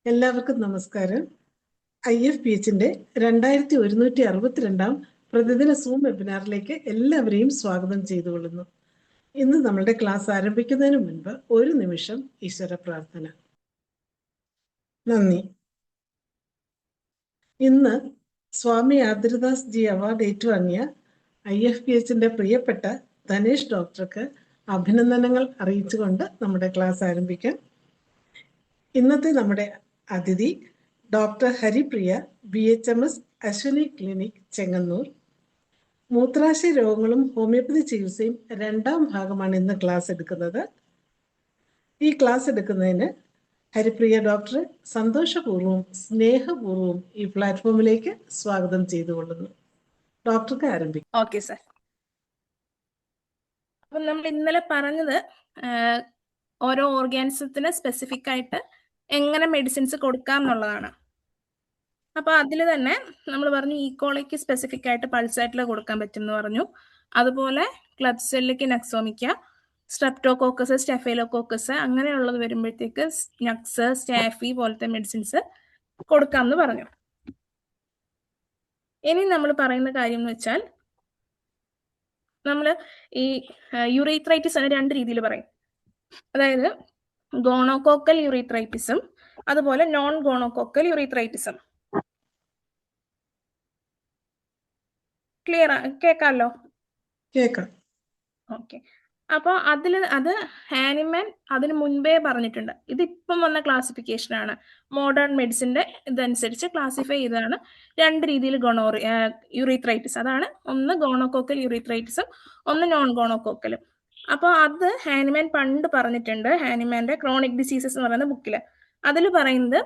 എല്ലാവർക്കും നമസ്കാരം. IFPHന്റെ 2162 പ്രതിദിന സൂം വെബിനാറിലേക്ക് എല്ലാവരെയും സ്വാഗതം ചെയ്തുകൊള്ളുന്നു. ഇന്ന് നമ്മളുടെ ക്ലാസ് ആരംഭിക്കുന്നതിന് മുൻപ് ഒരു നിമിഷം ഈശ്വര പ്രാർത്ഥന. നന്ദി. ഇന്ന് സ്വാമി ആതിരദാസ് ജി അവാർഡ് ഏറ്റുവാങ്ങിയ IFPHന്റെ പ്രിയപ്പെട്ട ധനേഷ് ഡോക്ടർക്ക് അഭിനന്ദനങ്ങൾ അറിയിച്ചുകൊണ്ട് നമ്മുടെ ക്ലാസ് ആരംഭിക്കാം. ഇന്നത്തെ നമ്മുടെ അതിഥി doctor Haripriya, BHMS Ashwini clinic, Chengannur. മൂത്രാശയ രോഗങ്ങളും ഹോമിയോപ്പതി ചികിത്സയും 2ാം ഭാഗമാണ് ഇന്ന് ക്ലാസ് എടുക്കുന്നത്. ഈ ക്ലാസ് എടുക്കുന്നതിന് ഹരിപ്രിയ ഡോക്ടറെ സന്തോഷപൂർവ്വവും സ്നേഹപൂർവ്വവും ഈ പ്ലാറ്റ്ഫോമിലേക്ക് സ്വാഗതം ചെയ്തുകൊള്ളുന്നു. ഡോക്ടർക്ക് ആരംഭിക്കും. Okay sir. അപ്പം നമ്മൾ ഇന്നലെ പറഞ്ഞത് ഓരോ ഓർഗാനിസത്തിന് സ്പെസിഫിക് ആയിട്ട് എങ്ങനെ മെഡിസിൻസ് കൊടുക്കാം എന്നുള്ളതാണ്. അപ്പൊ അതിൽ തന്നെ നമ്മൾ പറഞ്ഞു ഈക്കോളിക്ക് സ്പെസിഫിക് ആയിട്ട് പൾസാറ്റിൽ കൊടുക്കാൻ പറ്റും എന്ന് പറഞ്ഞു. അതുപോലെ ക്ലബ്സെല്ലിക്ക് നക്സോമിക്ക, സ്ട്രെപ്റ്റോകോക്കസ്, സ്റ്റെഫൈലോകോക്കസ് അങ്ങനെയുള്ളത് വരുമ്പോഴത്തേക്ക് നക്സ്, സ്റ്റാഫി പോലത്തെ മെഡിസിൻസ് കൊടുക്കാം എന്ന് പറഞ്ഞു. ഇനി നമ്മൾ പറയുന്ന കാര്യം എന്ന് വെച്ചാൽ നമ്മൾ ഈ യൂറീത്രൈറ്റിസ് ആണ് 2 രീതിയിൽ പറയും. അതായത് ഗോണോകോക്കൽ യൂറീത്രൈറ്റിസും അതുപോലെ നോൺ ഗോണോകോക്കൽ യൂറീത്രൈറ്റിസും. ക്ലിയർ കേൾക്കാമല്ലോ? കേൾക്കാം. ഓക്കെ. അപ്പോൾ അത് ഹാനിമാൻ അതിന് മുൻപേ പറഞ്ഞിട്ടുണ്ട്. ഇതിപ്പം വന്ന ക്ലാസിഫിക്കേഷൻ ആണ്. മോഡേൺ മെഡിസിന്റെ ഇതനുസരിച്ച് ക്ലാസിഫൈ ചെയ്തതാണ് 2 രീതിയിൽ യൂറീത്രൈറ്റിസ്. അതാണ് ഒന്ന് ഗോണോകോക്കൽ യൂറീത്രൈറ്റിസും ഒന്ന് നോൺ ഗോണോകോക്കലും. അപ്പോൾ അത് ഹാനിമാൻ പണ്ട് പറഞ്ഞിട്ടുണ്ട്. ഹാനിമാന്റെ ക്രോണിക് ഡിസീസസ് എന്ന് പറയുന്ന ബുക്കിൽ അതിൽ പറയുന്നത്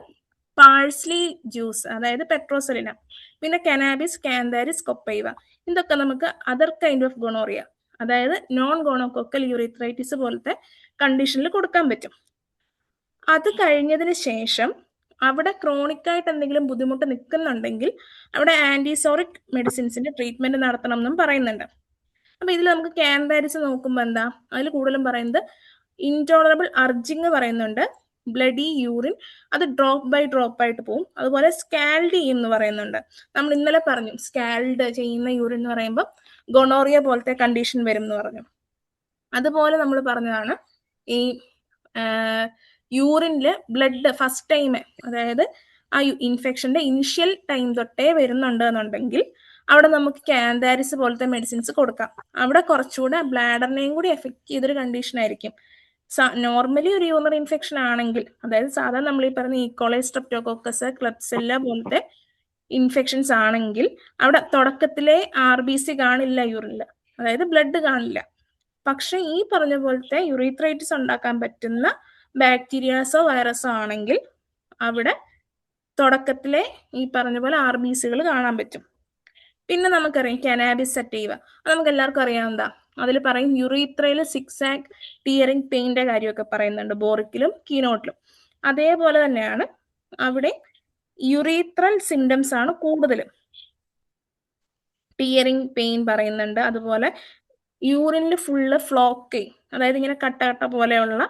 പാഴ്സ്ലി ജ്യൂസ്, അതായത് പെട്രോസെലിന, പിന്നെ കനാബിസ്, കാന്താരിസ്, കൊപ്പൈവ, ഇതൊക്കെ നമുക്ക് അതർ കൈൻഡ് ഓഫ് ഗൊണോറിയ, അതായത് നോൺ ഗോണോകോക്കൽ യൂറിത്രൈറ്റിസ് പോലത്തെ കണ്ടീഷനിൽ കൊടുക്കാൻ പറ്റും. അത് കഴിഞ്ഞതിന് ശേഷം അവിടെ ക്രോണിക് ആയിട്ട് എന്തെങ്കിലും ബുദ്ധിമുട്ട് നിൽക്കുന്നുണ്ടെങ്കിൽ അവിടെ ആന്റിസോറിക് മെഡിസിൻസിന്റെ ട്രീറ്റ്മെന്റ് നടത്തണം എന്നും പറയുന്നുണ്ട്. അപ്പൊ ഇതിൽ നമുക്ക് കാന്താരിസ് നോക്കുമ്പോൾ എന്താ അതിൽ കൂടുതലും പറയുന്നത് ഇൻടോളറബിൾ അർജിങ് പറയുന്നുണ്ട്, ബ്ലഡി യൂറിൻ, അത് ഡ്രോപ്പ് ബൈ ഡ്രോപ്പ് ആയിട്ട് പോകും. അതുപോലെ സ്കാൽഡ് എന്ന് പറയുന്നുണ്ട്. നമ്മൾ ഇന്നലെ പറഞ്ഞു സ്കാൽഡ് ചെയ്യുന്ന യൂറിൻ എന്ന് പറയുമ്പോൾ ഗൊണോറിയ പോലത്തെ കണ്ടീഷൻ വരും എന്ന് പറഞ്ഞു. അതുപോലെ നമ്മൾ പറഞ്ഞതാണ് ഈ യൂറിനില് ബ്ലഡ് ഫസ്റ്റ് ടൈം, അതായത് ആ ഇൻഫെക്ഷന്റെ ഇനിഷ്യൽ ടൈം തൊട്ടേ വരുന്നുണ്ട് എന്നുണ്ടെങ്കിൽ അവിടെ നമുക്ക് കാന്താരിസ് പോലത്തെ മെഡിസിൻസ് കൊടുക്കാം. അവിടെ കുറച്ചുകൂടെ ബ്ലാഡറിനെയും കൂടി എഫക്ട് ചെയ്തൊരു കണ്ടീഷൻ ആയിരിക്കും. നോർമലി ഒരു യൂറിനറി ഇൻഫെക്ഷൻ ആണെങ്കിൽ, അതായത് സാധാരണ നമ്മൾ ഈ പറഞ്ഞ ഈക്കോളൈ, സ്ട്രെപ്റ്റോകോക്കസ്, ക്ലബ്സെല്ല പോലത്തെ ഇൻഫെക്ഷൻസ് ആണെങ്കിൽ അവിടെ തുടക്കത്തിലെ RBC കാണില്ല യൂറിനിൽ, അതായത് ബ്ലഡ് കാണില്ല. പക്ഷെ ഈ പറഞ്ഞ പോലത്തെ യൂറീത്രൈറ്റിസ് ഉണ്ടാക്കാൻ പറ്റുന്ന ബാക്ടീരിയാസോ വൈറസോ ആണെങ്കിൽ അവിടെ തുടക്കത്തിലെ ഈ പറഞ്ഞ പോലെ RBCകൾ കാണാൻ പറ്റും. പിന്നെ നമുക്കറിയാം കനാബിസ് സറ്റീവ, അത് നമുക്ക് എല്ലാവർക്കും അറിയാവുന്നതാ. അതിൽ പറയും യൂറീത്രയിൽ 6 ടിയറിംഗ് പെയിന്റെ കാര്യമൊക്കെ പറയുന്നുണ്ട്, ബോറിക്കിലും കീനോട്ടിലും. അതേപോലെ തന്നെയാണ് അവിടെ യൂറീത്രൽ സിംറ്റംസ് ആണ് കൂടുതലും. ടിയറിംഗ് പെയിൻ പറയുന്നുണ്ട്. അതുപോലെ യൂറിനിൽ ഫുള്ള് ഫ്ലോക്ക്, അതായത് ഇങ്ങനെ കട്ട കട്ട പോലെയുള്ള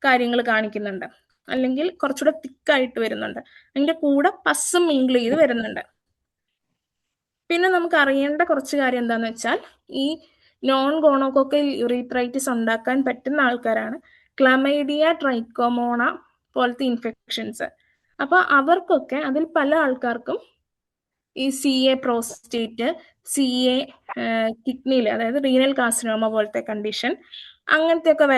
കാര്യങ്ങൾ കാണിക്കുന്നുണ്ട്, അല്ലെങ്കിൽ കുറച്ചുകൂടെ തിക്കായിട്ട് വരുന്നുണ്ട്. അതിന്റെ കൂടെ പസ്സും മിങ്കിൾ ചെയ്ത് വരുന്നുണ്ട്. പിന്നെ നമുക്ക് അറിയേണ്ട കുറച്ച് കാര്യം എന്താന്ന് വെച്ചാൽ ഈ നോൺ ഗോണോകോക്കൽ യൂറീത്രൈറ്റിസ് ഉണ്ടാക്കാൻ പറ്റുന്ന ആൾക്കാരാണ് ക്ലമൈഡിയ, ട്രൈക്കോമോണ പോലത്തെ ഇൻഫെക്ഷൻസ്. അപ്പൊ അവർക്കൊക്കെ അതിൽ പല ആൾക്കാർക്കും ഈ CA പ്രോസ്റ്റേറ്റ്, CA കിഡ്നിയിൽ, അതായത് റീനൽ കാർസിനോമ പോലത്തെ കണ്ടീഷൻ, അങ്ങനത്തെ ഒക്കെ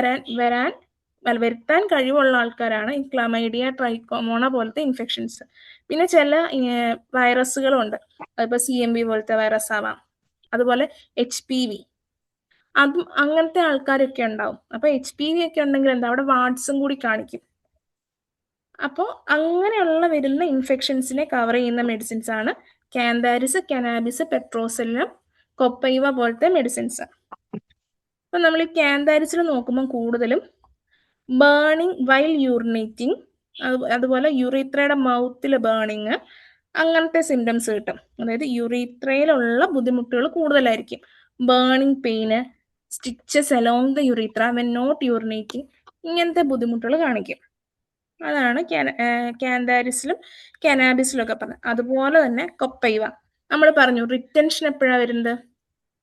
വരുത്താൻ കഴിവുള്ള ആൾക്കാരാണ് ഈ ക്ലമൈഡിയ, ട്രൈക്കോമോണ പോലത്തെ ഇൻഫെക്ഷൻസ്. പിന്നെ ചില വൈറസുകളും ഉണ്ട്, അതിപ്പോ CMV പോലത്തെ വൈറസ് ആവാം, അതുപോലെ HPV, അതും അങ്ങനത്തെ ആൾക്കാരൊക്കെ ഉണ്ടാവും. അപ്പൊ HPV ഒക്കെ ഉണ്ടെങ്കിൽ എന്താ അവിടെ വാർഡ്സും കൂടി കാണിക്കും. അപ്പോൾ അങ്ങനെയുള്ള വരുന്ന ഇൻഫെക്ഷൻസിനെ കവർ ചെയ്യുന്ന മെഡിസിൻസ് ആണ് കാന്താരിസ്, കനാബിസ്, പെട്രോസെല്ലം, കൊപ്പൈവ പോലത്തെ മെഡിസിൻസ്. അപ്പൊ നമ്മൾ ഈ കാന്താരിസിൽ നോക്കുമ്പോൾ കൂടുതലും ബേണിങ് വൈൽ യൂറിനേറ്റിംഗ്, അതുപോലെ യൂറീത്രയുടെ മൗത്തിൽ ബേണിങ്, അങ്ങനത്തെ സിംറ്റംസ് കിട്ടും. അതായത് യൂറീത്രയിലുള്ള ബുദ്ധിമുട്ടുകൾ കൂടുതലായിരിക്കും. Burning pain, stitches along the urethra when not urinating, ഇങ്ങനത്തെ ബുദ്ധിമുട്ടുകൾ കാണിക്കും. അതാണ് കാൻഡാരിസിലും കനാബിസിലും ഒക്കെ പറഞ്ഞത്. അതുപോലെ തന്നെ കൊപ്പൈവ നമ്മൾ പറഞ്ഞു റിറ്റൻഷൻ എപ്പോഴാണ് വരുന്നത്?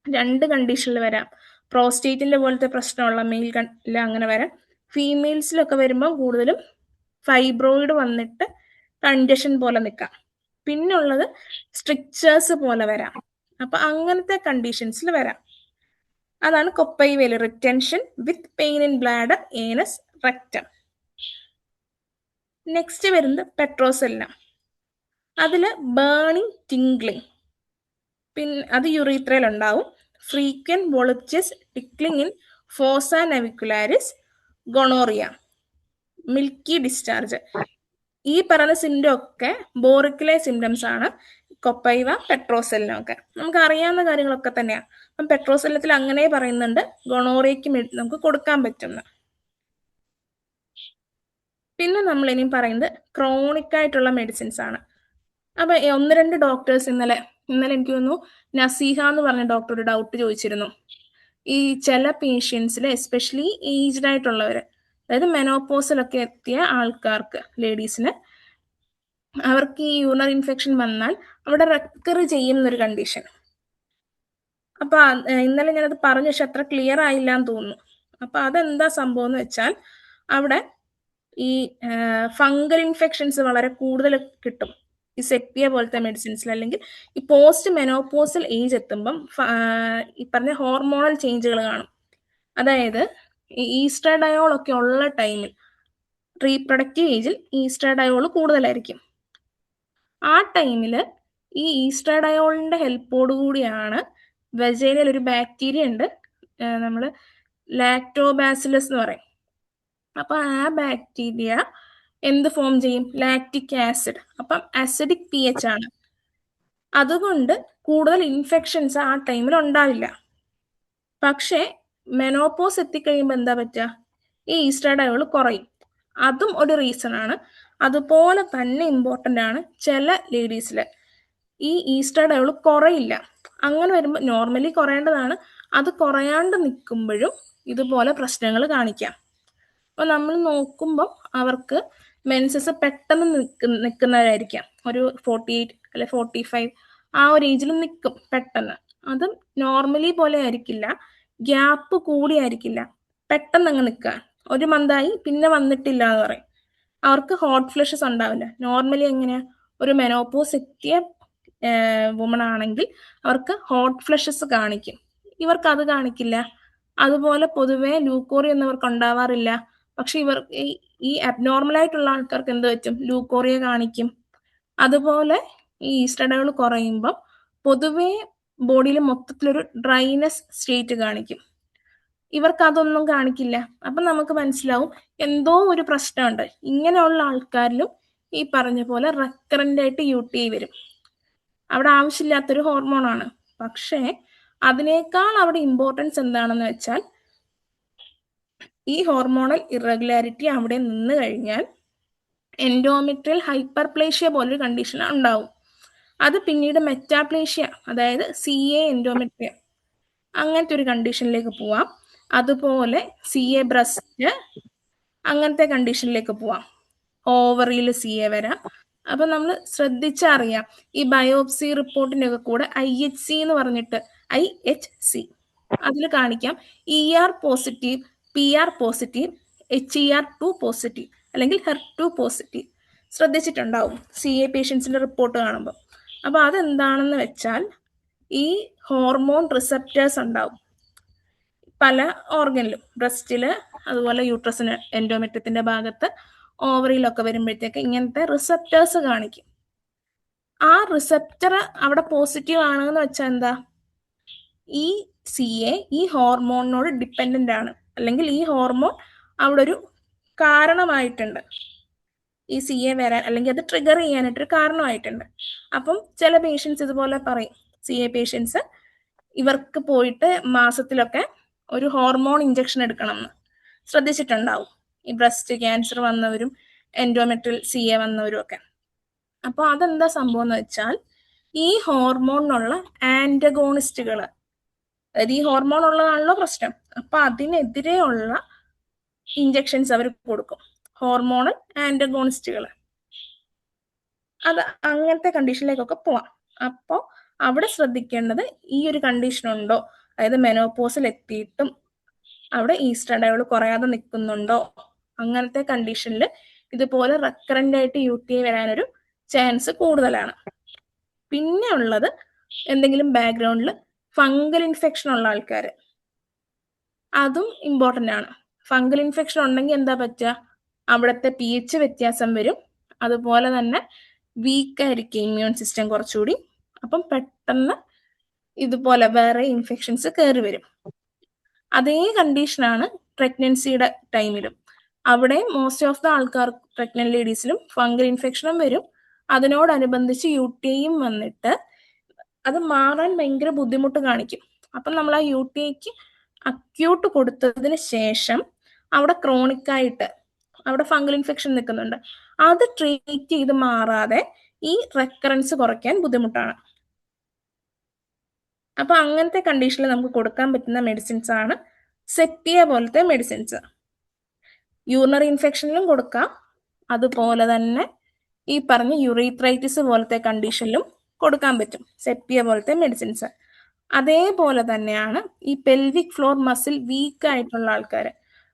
2 കണ്ടീഷനിൽ വരാം. പ്രോസ്റ്റേറ്റിന്റെ പോലത്തെ പ്രശ്നമുള്ള മെയിൽ അങ്ങനെ വരാം. ഫീമെയിൽസിലൊക്കെ വരുമ്പോൾ കൂടുതലും ഫൈബ്രോയിഡ് വന്നിട്ട് കൺജഷൻ പോലെ നിൽക്കാം. പിന്നുള്ളത് സ്ട്രിക്ചേഴ്സ് പോലെ വരാം. അപ്പൊ അങ്ങനത്തെ കണ്ടീഷൻസിൽ വരാം. അതാണ് കൊപ്പൈവയിൽ retention with pain in bladder, anus, rectum. Next വരുന്നത് പെട്രോസെല്ല. അതിൽ ബേണിംഗ്, ടിംഗ്ലിംഗ്, പിന്നെ അത് യുറീത്രയിൽ ഉണ്ടാവും. Frequent voluptuous tickling in fossa navicularis, gonorrhoea, milky discharge. ഈ പറയുന്ന സിംറ്റം ഒക്കെ ബോറിക്കുലേ സിംറ്റംസ് ആണ്. കൊപ്പൈവ, പെട്രോസെല്ലിനും ഒക്കെ നമുക്ക് അറിയാവുന്ന കാര്യങ്ങളൊക്കെ തന്നെയാണ്. അപ്പം പെട്രോസെല്ലത്തിൽ അങ്ങനെ പറയുന്നുണ്ട് ഗൊണോറിയയ്ക്ക് നമുക്ക് കൊടുക്കാൻ പറ്റുന്ന. പിന്നെ നമ്മൾ ഇനിയും പറയുന്നത് ക്രോണിക് ആയിട്ടുള്ള മെഡിസിൻസ് ആണ്. അപ്പൊ 1-2 ഡോക്ടേഴ്സ് ഇന്നലെ എനിക്ക് തോന്നുന്നു നസീഹ എന്ന് പറഞ്ഞ ഡോക്ടർ ഒരു ഡൗട്ട് ചോദിച്ചിരുന്നു. ഈ ചില പേഷ്യൻസിൽ എസ്പെഷ്യലി ഏജ്ഡ് ആയിട്ടുള്ളവര്, അതായത് മെനോപോസിലൊക്കെ എത്തിയ ആൾക്കാർക്ക്, ലേഡീസിന്, അവർക്ക് ഈ യൂറിനറി ഇൻഫെക്ഷൻ വന്നാൽ അവിടെ റെക്കർ ചെയ്യുന്നൊരു കണ്ടീഷൻ. അപ്പൊ ഇന്നലെ ഞാനത് പറഞ്ഞു, പക്ഷെ അത്ര ക്ലിയർ ആയില്ല എന്ന് തോന്നുന്നു. അപ്പൊ അതെന്താ സംഭവം എന്ന് വെച്ചാൽ അവിടെ ഈ ഫംഗൽ ഇൻഫെക്ഷൻസ് വളരെ കൂടുതൽ കിട്ടും ഈ സെപ്പിയ പോലത്തെ മെഡിസിൻസിൽ. അല്ലെങ്കിൽ ഈ പോസ്റ്റ് മെനോപോസൽ ഏജ് എത്തുമ്പം ഈ പറഞ്ഞ ഹോർമോണൽ ചേഞ്ചുകൾ കാണും. അതായത് ഈ ഈസ്ട്രഡയോൾ ഒക്കെ ഉള്ള ടൈമിൽ, റീപ്രൊഡക്റ്റീവ് ഏജിൽ ഈസ്ട്രഡയോൾ കൂടുതലായിരിക്കും. ആ ടൈമിൽ ഈ ഈസ്ട്രഡയോളിന്റെ ഹെൽപ്പോട് കൂടിയാണ് വെജൈനയിൽ ഒരു ബാക്ടീരിയ ഉണ്ട്, നമ്മൾ ലാക്ടോബാസിലസ് എന്ന് പറയും. അപ്പൊ ആ ബാക്ടീരിയ എന്ത് ഫോം ചെയ്യും? Lactic acid. അപ്പം അസിഡിക് pH ആണ്. അതുകൊണ്ട് കൂടുതൽ ഇൻഫെക്ഷൻസ് ആ ടൈമിൽ ഉണ്ടാവില്ല. പക്ഷേ മെനോപോസ് എത്തിക്കഴിയുമ്പോൾ എന്താ പറ്റുക? ഈ ഈസ്ട്രഡയോൾ കുറയും. അതും ഒരു റീസൺ ആണ്. അതുപോലെ തന്നെ ഇമ്പോർട്ടൻ്റ് ആണ് ചില ലേഡീസിൽ ഈ ഈസ്ട്രഡയോൾ കുറയില്ല. അങ്ങനെ വരുമ്പോൾ നോർമലി കുറയേണ്ടതാണ്, അത് കുറയാണ്ട് നിൽക്കുമ്പോഴും ഇതുപോലെ പ്രശ്നങ്ങൾ കാണിക്കാം. അപ്പോൾ നമ്മൾ നോക്കുമ്പോൾ അവർക്ക് മെൻസസ് പെട്ടെന്ന് നിൽക്കുന്നവരായിരിക്കാം. ഒരു 48 അല്ലെ 45 ആ ഒരു ഏജിൽ നിൽക്കും പെട്ടെന്ന്. അതും നോർമലി പോലെ ആയിരിക്കില്ല, ഗ്യാപ്പ് കൂടിയായിരിക്കില്ല, പെട്ടെന്ന് അങ്ങ് നിൽക്കുക. ഒരു മന്തായി പിന്നെ വന്നിട്ടില്ല എന്ന് പറയും. അവർക്ക് ഹോട്ട് ഫ്ലഷസ് ഉണ്ടാവില്ല. നോർമലി എങ്ങനെയാ? ഒരു മെനോപോസ് എത്തിയ വുമൺ ആണെങ്കിൽ അവർക്ക് ഹോട്ട് ഫ്ലഷസ് കാണിക്കും. ഇവർക്ക് അത് കാണിക്കില്ല. അതുപോലെ പൊതുവെ ലൂക്കോറി എന്നവർക്ക് ഉണ്ടാവാറില്ല. പക്ഷെ ഇവർ ഈ അബ്നോർമൽ ആയിട്ടുള്ള ആൾക്കാർക്ക് എന്ത് പറ്റും? ലൂക്കോറിയ കാണിക്കും. അതുപോലെ ഈ ഈസ്ട്രഡയോൾ കുറയുമ്പം പൊതുവെ ബോഡിയിൽ മൊത്തത്തിലൊരു ഡ്രൈനെസ് സ്റ്റേറ്റ് കാണിക്കും. ഇവർക്ക് അതൊന്നും കാണിക്കില്ല. അപ്പം നമുക്ക് മനസ്സിലാവും എന്തോ ഒരു പ്രശ്നമുണ്ട്. ഇങ്ങനെയുള്ള ആൾക്കാരിലും ഈ പറഞ്ഞ പോലെ റെക്കറന്റ് ആയിട്ട് UTI വരും. അവിടെ ആവശ്യമില്ലാത്തൊരു ഹോർമോണാണ്. പക്ഷേ അതിനേക്കാൾ അവിടെ ഇമ്പോർട്ടൻസ് എന്താണെന്ന് വെച്ചാൽ ഈ ഹോർമോണൽ ഇറഗുലാരിറ്റി അവിടെ നിന്ന് കഴിഞ്ഞാൽ എൻഡോമെട്രിയൽ ഹൈപ്പർപ്ലേഷ്യ പോലൊരു കണ്ടീഷൻ ഉണ്ടാവും. അത് പിന്നീട് മെറ്റാപ്ലേഷ്യ, അതായത് CA എൻഡോമെട്രിയ, അങ്ങനത്തെ ഒരു കണ്ടീഷനിലേക്ക് പോവാം. അതുപോലെ CA ബ്രസ്റ്റ്, അങ്ങനത്തെ കണ്ടീഷനിലേക്ക് പോവാം. ഓവറിയിൽ CA വരാം. അപ്പൊ നമ്മൾ ശ്രദ്ധിച്ചറിയാം, ഈ ബയോപ്സി റിപ്പോർട്ടിന്റെ ഒക്കെ കൂടെ IHC എന്ന് പറഞ്ഞിട്ട് IHC അതിൽ കാണിക്കാം ER positive, PR positive, HER2 positive അല്ലെങ്കിൽ HER2 പോസിറ്റീവ്. ശ്രദ്ധിച്ചിട്ടുണ്ടാവും CA പേഷ്യൻസിന്റെ റിപ്പോർട്ട് കാണുമ്പോൾ. അപ്പൊ അതെന്താണെന്ന് വെച്ചാൽ ഈ ഹോർമോൺ റിസപ്റ്റേഴ്സ് ഉണ്ടാവും പല ഓർഗനിലും, ബ്രസ്റ്റില്, അതുപോലെ യൂട്രസിന്, എൻഡോമെട്രിയത്തിന്റെ ഭാഗത്ത്, ഓവറിയിലൊക്കെ വരുമ്പോഴത്തേക്ക് ഇങ്ങനത്തെ റിസപ്റ്റേഴ്സ് കാണിക്കും. ആ റിസപ്റ്റർ അവിടെ പോസിറ്റീവ് ആണെന്ന് വെച്ചാൽ എന്താ? ഈ CA ഈ ഹോർമോണിനോട് ഡിപ്പെൻഡന്റ് ആണ്, അല്ലെങ്കിൽ ഈ ഹോർമോൺ അവിടെ ഒരു കാരണമായിട്ടുണ്ട് ഈ CA വരാൻ, അല്ലെങ്കിൽ അത് ട്രിഗർ ചെയ്യാനായിട്ടൊരു കാരണമായിട്ടുണ്ട്. അപ്പം ചില പേഷ്യൻസ് ഇതുപോലെ പറയും, CA പേഷ്യൻസ്, ഇവർക്ക് പോയിട്ട് മാസത്തിലൊക്കെ ഒരു ഹോർമോൺ ഇഞ്ചക്ഷൻ എടുക്കണം എന്ന്. ശ്രദ്ധിച്ചിട്ടുണ്ടാവും ഈ ബ്രസ്റ്റ് ക്യാൻസർ വന്നവരും എൻഡോമെട്രിയൽ CA വന്നവരും ഒക്കെ. അപ്പോൾ അതെന്താ സംഭവം എന്ന് വെച്ചാൽ ഈ ഹോർമോണിനുള്ള ആന്റഗോണിസ്റ്റുകൾ, അതായത് ഈ ഹോർമോൺ ഉള്ളതാണല്ലോ പ്രശ്നം, അപ്പൊ അതിനെതിരെയുള്ള ഇഞ്ചക്ഷൻസ് അവർ കൊടുക്കും. ഹോർമോണൽ ആന്റഗോണിസ്റ്റുകൾ. അത് അങ്ങനത്തെ കണ്ടീഷനിലേക്കൊക്കെ പോവാം. അപ്പോൾ അവിടെ ശ്രദ്ധിക്കേണ്ടത് ഈ ഒരു കണ്ടീഷൻ ഉണ്ടോ, അതായത് മെനോപോസിൽ എത്തിയിട്ടും അവിടെ ഈസ്ട്രഡയോൾ കുറയാതെ നിൽക്കുന്നുണ്ടോ, അങ്ങനത്തെ കണ്ടീഷനിൽ ഇതുപോലെ റെക്കറന്റ് ആയിട്ട് UTI വരാനൊരു ചാൻസ് കൂടുതലാണ്. പിന്നെ ഉള്ളത് എന്തെങ്കിലും ബാക്ക്ഗ്രൗണ്ടിൽ ഫംഗൽ ഇൻഫെക്ഷൻ ഉള്ള ആൾക്കാർ, അതും ഇമ്പോർട്ടൻ്റ് ആണ്. ഫംഗൽ ഇൻഫെക്ഷൻ ഉണ്ടെങ്കിൽ എന്താ പറ്റുക, അവിടുത്തെ pH വ്യത്യാസം വരും, അതുപോലെ തന്നെ വീക്കായിരിക്കും ഇമ്മ്യൂൺ സിസ്റ്റം കുറച്ചുകൂടി. അപ്പം പെട്ടെന്ന് ഇതുപോലെ വേറെ ഇൻഫെക്ഷൻസ് കയറി വരും. അതേ കണ്ടീഷനാണ് പ്രഗ്നൻസിയുടെ ടൈമിലും. അവിടെ മോസ്റ്റ് ഓഫ് ദ ആൾക്കാർ പ്രഗ്നന്റ് ലേഡീസിലും ഫംഗൽ ഇൻഫെക്ഷനും വരും, അതിനോടനുബന്ധിച്ച് UTIയും വന്നിട്ട് അത് മാറാൻ ഭയങ്കര ബുദ്ധിമുട്ട് കാണിക്കും. അപ്പം നമ്മൾ ആ UTIക്ക് അക്യൂട്ട് കൊടുത്തതിന് ശേഷം അവിടെ ക്രോണിക്കായിട്ട് അവിടെ ഫംഗൽ ഇൻഫെക്ഷൻ നിൽക്കുന്നുണ്ട്, അത് ട്രീറ്റ് ചെയ്ത് മാറാതെ ഈ റെക്കറൻസ് കുറയ്ക്കാൻ ബുദ്ധിമുട്ടാണ്. അപ്പൊ അങ്ങനത്തെ കണ്ടീഷനിൽ നമുക്ക് കൊടുക്കാൻ പറ്റുന്ന മെഡിസിൻസ് ആണ് സെറ്റിയ പോലത്തെ മെഡിസിൻസ്. യൂറിനറി ഇൻഫെക്ഷനിലും കൊടുക്കാം, അതുപോലെ തന്നെ ഈ പറഞ്ഞ യുറീത്രൈറ്റിസ് പോലത്തെ കണ്ടീഷനിലും കൊടുക്കാൻ പറ്റും സെപ്പിയ പോലത്തെ മെഡിസിൻസ്. അതേപോലെ തന്നെയാണ് ഈ പെൽവിക് ഫ്ലോർ മസിൽ വീക്ക് ആയിട്ടുള്ള ആൾക്കാർ,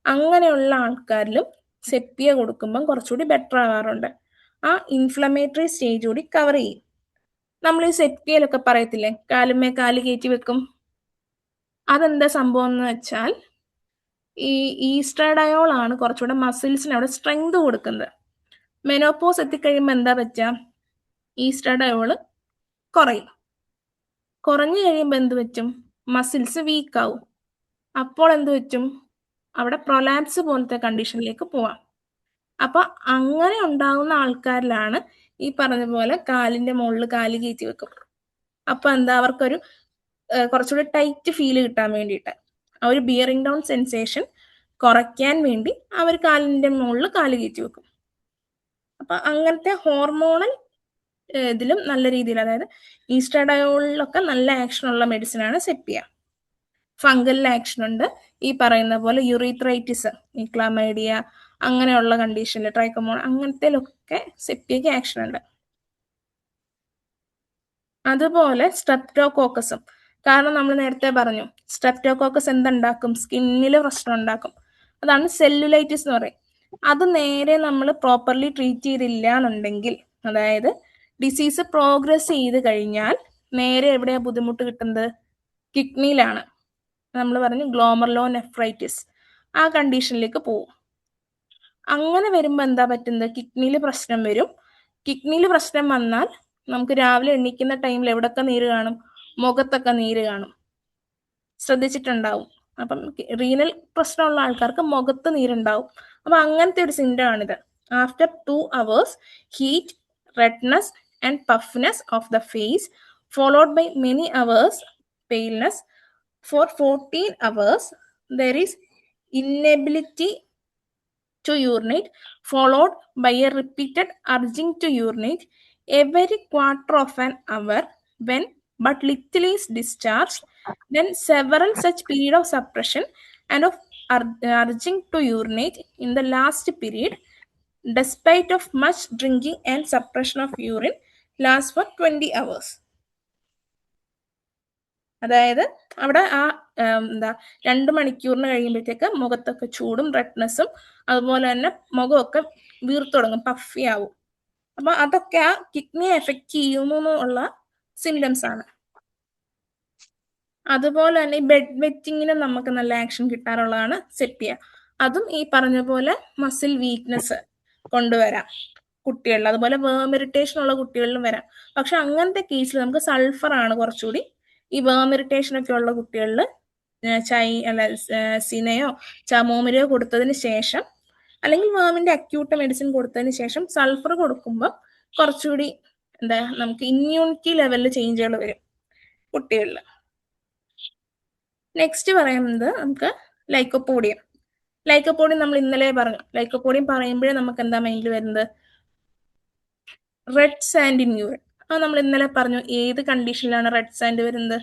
അങ്ങനെയുള്ള ആൾക്കാരിലും സെപ്പിയ കൊടുക്കുമ്പം കുറച്ചുകൂടി ബെറ്റർ ആവാറുണ്ട്. ആ ഇൻഫ്ലമേറ്ററി സ്റ്റേജ് കൂടി കവർ ചെയ്യും. നമ്മൾ ഈ സെപ്പിയയിലൊക്കെ പറയത്തില്ലേ കാലുമേ കാല് കയറ്റി വെക്കും, അതെന്താ സംഭവം എന്ന് വെച്ചാൽ ഈ ഈസ്ട്രാഡയോൾ ആണ് കുറച്ചുകൂടെ മസിൽസിന് അവിടെ സ്ട്രെങ്ത് കൊടുക്കുന്നത്. മെനോപോസ് എത്തിക്കഴിയുമ്പോൾ എന്താ പറ്റുക, ഈസ്ട്രാഡയോൾ കുറയും. കുറഞ്ഞു കഴിയുമ്പോൾ എന്ത് പറ്റും, മസിൽസ് വീക്ക് ആവും. അപ്പോൾ എന്ത് പറ്റും, അവിടെ പ്രൊലാപ്സ് പോലത്തെ കണ്ടീഷനിലേക്ക് പോവാം. അപ്പൊ അങ്ങനെ ഉണ്ടാകുന്ന ആൾക്കാരിലാണ് ഈ പറഞ്ഞ പോലെ കാലിന്റെ മുകളിൽ കാല് കയറ്റി വെക്കും. അപ്പൊ എന്താ, അവർക്കൊരു കുറച്ചുകൂടി ടൈറ്റ് ഫീല് കിട്ടാൻ വേണ്ടിയിട്ട്, ആ ഒരു ബിയറിംഗ് ഡൗൺ സെൻസേഷൻ കുറയ്ക്കാൻ വേണ്ടി അവർ കാലിന്റെ മുകളിൽ കാല് കയറ്റി വെക്കും. അപ്പൊ അങ്ങനത്തെ ഹോർമോണൽ ഇതിലും നല്ല രീതിയിൽ, അതായത് ഈസ്ട്രാഡയോളിലൊക്കെ നല്ല ആക്ഷൻ ഉള്ള മെഡിസിൻ ആണ് സെപ്പിയ. ഫംഗൽ ആക്ഷൻ ഉണ്ട്, ഈ പറയുന്ന പോലെ യുറീത്രൈറ്റിസ്, ഈ ക്ലമൈഡിയ അങ്ങനെയുള്ള കണ്ടീഷനിൽ, ട്രൈക്കോമോണ അങ്ങനത്തേലൊക്കെ സെപ്പിയക്ക് ആക്ഷൻ ഉണ്ട്. അതുപോലെ സ്ട്രെപ്റ്റോകോക്കസും, കാരണം നമ്മൾ നേരത്തെ പറഞ്ഞു സ്ട്രെപ്റ്റോകോക്കസ് എന്തുണ്ടാക്കും, സ്കിന്നിൽ പ്രശ്നം ഉണ്ടാക്കും. അതാണ് സെല്ലുലൈറ്റിസ് എന്ന് പറയും. അത് നേരെ നമ്മൾ പ്രോപ്പർലി ട്രീറ്റ് ചെയ്തില്ല എന്നുണ്ടെങ്കിൽ, അതായത് ഡിസീസ് പ്രോഗ്രസ് ചെയ്ത് കഴിഞ്ഞാൽ നേരെ എവിടെയാ ബുദ്ധിമുട്ട് കിട്ടുന്നത്, കിഡ്നിയിലാണ്. നമ്മൾ പറഞ്ഞു ഗ്ലോമർലോനെഫ്രൈറ്റിസ്, ആ കണ്ടീഷനിലേക്ക് പോകും. അങ്ങനെ വരുമ്പോൾ എന്താ പറ്റുന്നത്, കിഡ്നിയിൽ പ്രശ്നം വരും. കിഡ്നിയിൽ പ്രശ്നം വന്നാൽ നമുക്ക് രാവിലെ എണീക്കുന്ന ടൈമിൽ എവിടൊക്കെ നീര് കാണും, മുഖത്തൊക്കെ നീര് കാണും, ശ്രദ്ധിച്ചിട്ടുണ്ടാവും. അപ്പം റീനൽ പ്രശ്നമുള്ള ആൾക്കാർക്ക് മുഖത്ത് നീരുണ്ടാവും. അപ്പൊ അങ്ങനത്തെ ഒരു സിംറ്റം ആണിത്. After 2 hours heat, redness and puffness of the face followed by many hours paleness. For 14 hours there is inability to urinate followed by a repeated urging to urinate every quarter of an hour when but little is discharged, then several such period of suppression and of urging to urinate in the last period despite of much drinking and suppression of urine lasts for 20 hours. അതായത് അവിടെ ആ എന്താ 2 മണിക്കൂറിന് കഴിയുമ്പോഴത്തേക്ക് മുഖത്തൊക്കെ ചൂടും റെഡ്നെസ്സും, അതുപോലെ തന്നെ മുഖമൊക്കെ വീർത്തു തുടങ്ങും, പഫി ആവും. അപ്പൊ അതൊക്കെ ആ കിഡ്നിയെ എഫക്ട് ചെയ്യുന്നു ഉള്ള സിംറ്റംസ് ആണ്. അതുപോലെ തന്നെ ഈ ബെഡ് വെറ്റിങ്ങിന് നമുക്ക് നല്ല ആക്ഷൻ കിട്ടാറുള്ളതാണ് സെപ്പിയ. അതും ഈ പറഞ്ഞ പോലെ മസിൽ വീക്ക്നെസ് കൊണ്ടുവരാം കുട്ടികളിൽ, അതുപോലെ വേം ഇറിറ്റേഷൻ ഉള്ള കുട്ടികളിലും വരാം. പക്ഷെ അങ്ങനത്തെ കേസിൽ നമുക്ക് സൾഫർ ആണ് കുറച്ചുകൂടി, ഈ വേം ഇറിറ്റേഷൻ ഒക്കെ ഉള്ള കുട്ടികളിൽ സിനയോ ചമോമിരയോ കൊടുത്തതിന് ശേഷം, അല്ലെങ്കിൽ വേമിന്റെ അക്യൂട്ട് മെഡിസിൻ കൊടുത്തതിന് ശേഷം സൾഫർ കൊടുക്കുമ്പോൾ കുറച്ചുകൂടി എന്താ നമുക്ക് ഇമ്മ്യൂണിറ്റി ലെവലിൽ ചേഞ്ചുകൾ വരും കുട്ടികളിൽ. നെക്സ്റ്റ് പറയുന്നത് നമുക്ക് ലൈക്കോപോഡിയം. ലൈക്കോപോഡിയം നമ്മൾ ഇന്നലെ പറഞ്ഞു. ലൈക്കോപോഡിയം പറയുമ്പോഴേ നമുക്ക് എന്താ മൈൻഡിൽ വരുന്നത്, റെഡ് സാൻഡ് ഇൻ യൂറിൻ. അത് നമ്മൾ ഇന്നലെ പറഞ്ഞു. ഏത് കണ്ടീഷനിലാണ് റെഡ് സാൻഡ് വരുന്നത്,